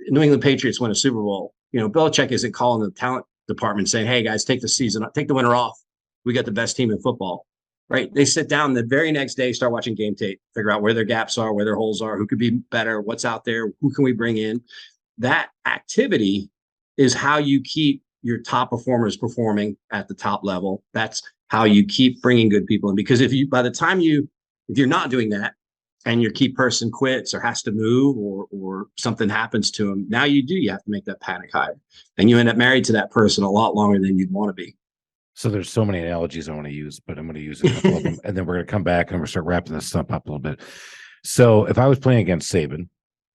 New England Patriots win a Super Bowl. You know, Belichick isn't calling the talent department saying, hey guys, take the winter off. We got the best team in football, right? They sit down the very next day, start watching game tape, figure out where their gaps are, where their holes are, who could be better, what's out there, who can we bring in. That activity is how you keep your top performers performing at the top level. That's how you keep bringing good people in. Because if you're not doing that, and your key person quits or has to move or something happens to them, now you have to make that panic hire. And you end up married to that person a lot longer than you'd want to be. So there's so many analogies I want to use, but I'm going to use a couple of them. And then we're going to come back and we're going to start wrapping this stuff up a little bit. So if I was playing against Saban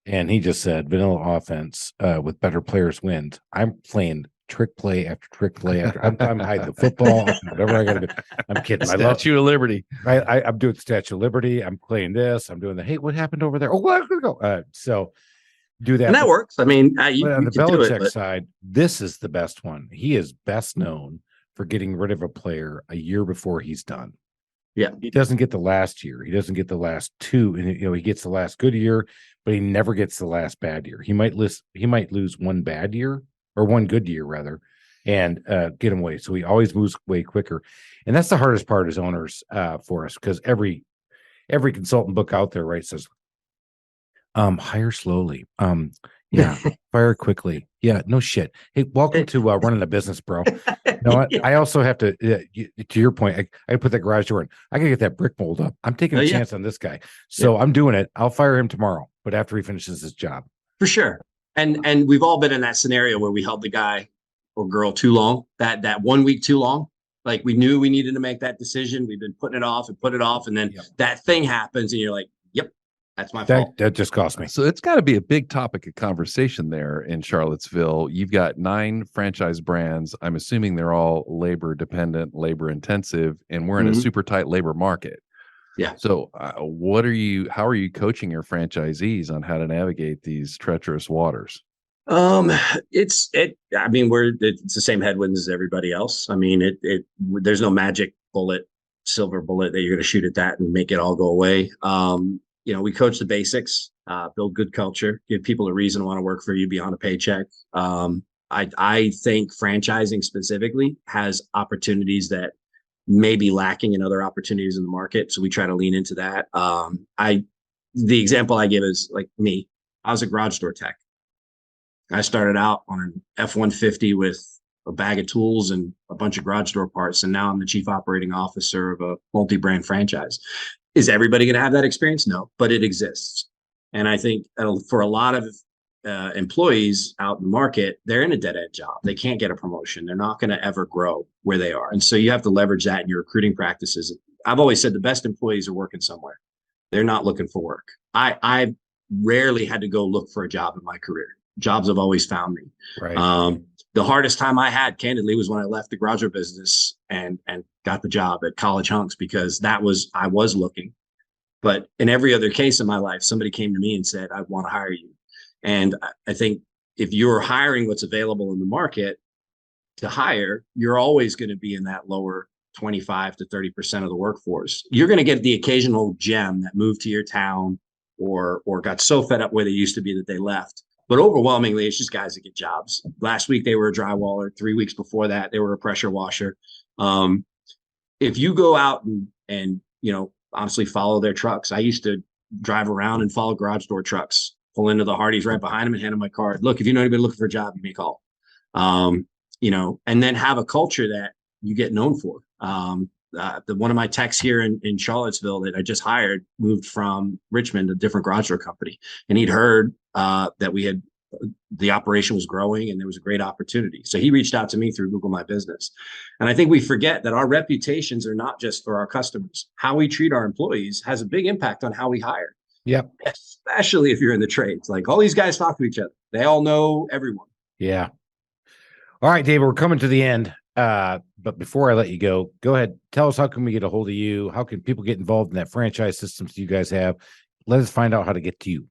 and he just said vanilla offense with better players wins, I'm playing trick play after trick play after I'm hiding the football, whatever I got to do. I'm kidding. Statue of Liberty. I'm doing the Statue of Liberty. I'm playing this. I'm doing the, hey, what happened over there? Oh, well, I'm going to go. So do that. And that works. I mean, on the Belichick side, this is the best one. He is best known for getting rid of a player a year before he's done. Yeah. He doesn't get the last year. He doesn't get the last two. And, he gets the last good year, but he never gets the last bad year. He might lose one bad year, or one good year rather, and get him away. So he always moves way quicker. And that's the hardest part as owners for us, because every consultant book out there, right, says, hire slowly. Yeah, fire quickly. Yeah, no shit. Hey, welcome to running a business, bro. You know what? I also have to, to your point, I put that garage door in. I gotta get that brick mold up. I'm taking a chance on this guy. So I'm doing it. I'll fire him tomorrow, but after he finishes his job. For sure. And we've all been in that scenario where we held the guy or girl too long, that 1 week too long. Like we knew we needed to make that decision. We've been putting it off, and then that thing happens and you're like, yep, That's my fault. That just cost me. So it's got to be a big topic of conversation there in Charlottesville. You've got 9 franchise brands. I'm assuming they're all labor dependent, labor intensive, and we're in a super tight labor market. Yeah. So how are you coaching your franchisees on how to navigate these treacherous waters? It's the same headwinds as everybody else. I mean, there's no magic silver bullet that you're going to shoot at that and make it all go away. We coach the basics, build good culture, give people a reason to want to work for you beyond a paycheck. I think franchising specifically has opportunities that may be lacking in other opportunities in the market. So we try to lean into that. The example I give is like me. I was a garage door tech. I started out on an F-150 with a bag of tools and a bunch of garage door parts. And now I'm the chief operating officer of a multi-brand franchise. Is everybody going to have that experience? No, but it exists. And I think for a lot of employees out in the market, they're in a dead-end job. They can't get a promotion. They're not going to ever grow where they are. And so you have to leverage that in your recruiting practices. I've always said the best employees are working somewhere. They're not looking for work. I rarely had to go look for a job in my career. Jobs have always found me. Right. The hardest time I had, candidly, was when I left the garage door business and got the job at College Hunks, because I was looking. But in every other case in my life, somebody came to me and said, I want to hire you. And I think if you're hiring what's available in the market to hire, you're always going to be in that lower 25 to 30% of the workforce. You're going to get the occasional gem that moved to your town or got so fed up where they used to be that they left. But overwhelmingly, it's just guys that get jobs. Last week, they were a drywaller. 3 weeks before that, they were a pressure washer. If you go out and honestly follow their trucks. I used to drive around and follow garage door trucks, pull into the Hardys right behind them and hand them my card. Look, if you know anybody looking for a job, you may call. And then have a culture that you get known for. One of my techs here in Charlottesville that I just hired moved from Richmond, a different garage door company, and he'd heard that the operation was growing and there was a great opportunity. So he reached out to me through Google My Business. And I think we forget that our reputations are not just for our customers. How we treat our employees has a big impact on how we hire. Yep. Especially if you're in the trades. Like, all these guys talk to each other. They all know everyone. Yeah. All right, David, we're coming to the end. But before I let you go ahead. Tell us, how can we get a hold of you? How can people get involved in that franchise systems you guys have? Let us find out how to get to you.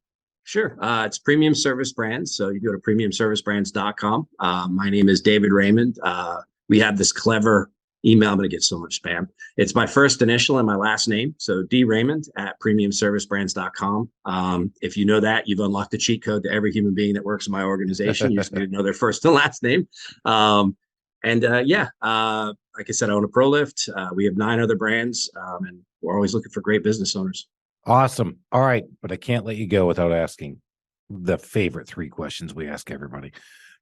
Sure. It's Premium Service Brands. So you go to premiumservicebrands.com. My name is David Raymond. We have this clever email. I'm going to get so much spam. It's my first initial and my last name. So D Raymond at premiumservicebrands.com. If you know that, you've unlocked the cheat code to every human being that works in my organization. You just need to know their first and last name. Like I said, I own a Prolift. We have 9 other brands, and we're always looking for great business owners. Awesome. All right. But I can't let you go without asking the favorite 3 questions we ask everybody.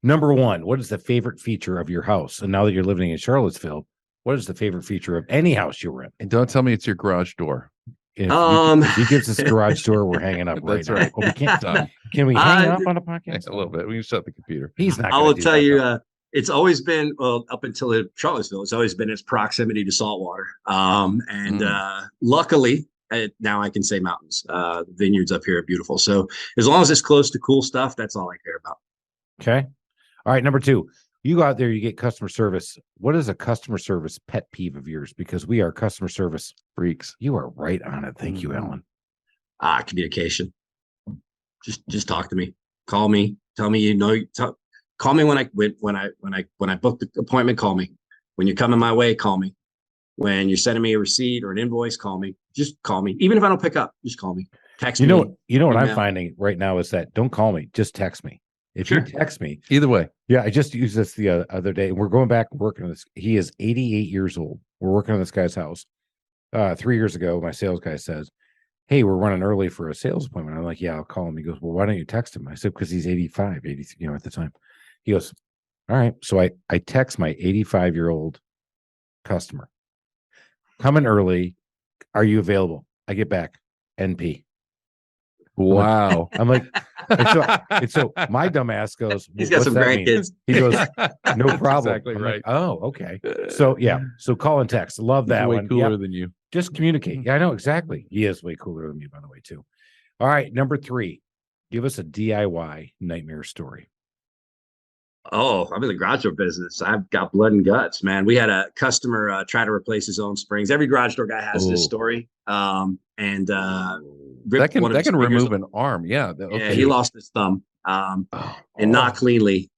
Number 1, what is the favorite feature of your house? And now that you're living in Charlottesville, what is the favorite feature of any house you're in? And don't tell me it's your garage door. If he gives us a garage door, we're hanging up right now. Right. Oh, we can't. Can we hang up on a podcast? A little bit. We can shut the computer. He's not. I will tell you, it's always been, up until Charlottesville, it's always been its proximity to saltwater. Luckily, now I can say mountains. The vineyards up here are beautiful. So as long as it's close to cool stuff, that's all I care about. Okay. All right. Number 2, you go out there, you get customer service. What is a customer service pet peeve of yours? Because we are customer service freaks. You are right on it. Thank you, Alan. Communication. Just talk to me. Call me. Tell me call me when I book the appointment. Call me when you're coming my way. Call me when you're sending me a receipt or an invoice. Call me. Just call me. Even if I don't pick up, just call me. Text me. You know what I'm finding right now is that don't call me. Just text me. If you text me, either way. Yeah, I just used this the other day, and we're going back and working on this. He is 88 years old. We're working on this guy's house. 3 years ago, my sales guy says, "Hey, we're running early for a sales appointment." I'm like, "Yeah, I'll call him." He goes, "Well, why don't you text him?" I said, "Because he's 85, 80, at the time." He goes, "All right." So I text my 85-year-old customer, "Coming early. Are you available?" I get back, NP. Wow. I'm like, and so my dumbass goes, he's got some grandkids. He goes, "No problem." Exactly I'm right. like, oh, okay. So yeah. So call and text. Love that way one. Cooler than you. Just communicate. Yeah, I know exactly. He is way cooler than me, by the way, too. All right, number 3. Give us a DIY nightmare story. Oh, I'm in the garage door business. I've got blood and guts, man. We had a customer try to replace his own springs. Every garage door guy has this story. And ripped one of that his can fingers remove an arm. Yeah. Yeah, Okay. he lost his thumb, and not cleanly.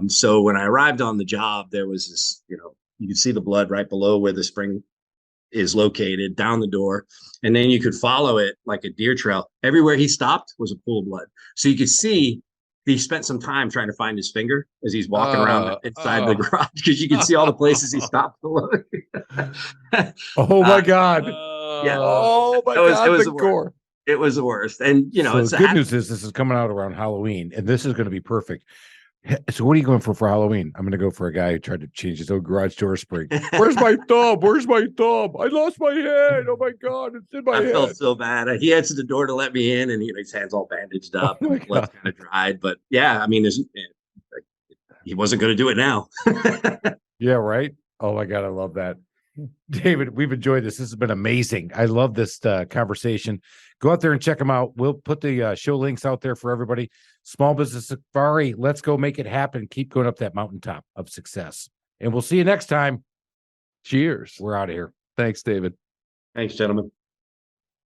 So when I arrived on the job, there was this, you could see the blood right below where the spring is located down the door. And then you could follow it like a deer trail. Everywhere he stopped was a pool of blood. So you could see he spent some time trying to find his finger as he's walking around inside the garage, because you can see all the places he stopped to look. Oh my God. Yeah. Oh my God. It was the gore. It was the worst. And So the good news is this is coming out around Halloween, and this is going to be perfect. So what are you going for Halloween? I'm going to go for a guy who tried to change his own garage door spring. Where's my thumb? Where's my thumb? I lost my head. Oh my God, it's in my head. I felt so bad. He answered the door to let me in, and his hands all bandaged up. Oh and blood's kind of dried. But yeah, I mean, he wasn't going to do it now. Yeah, right. Oh my God, I love that. David, we've enjoyed this. This has been amazing. I love this conversation. Go out there and check them out. We'll put the show links out there for everybody. Small Business Safari. Let's go make it happen. Keep going up that mountaintop of success. And we'll see you next time. Cheers. We're out of here. Thanks, David. Thanks, gentlemen.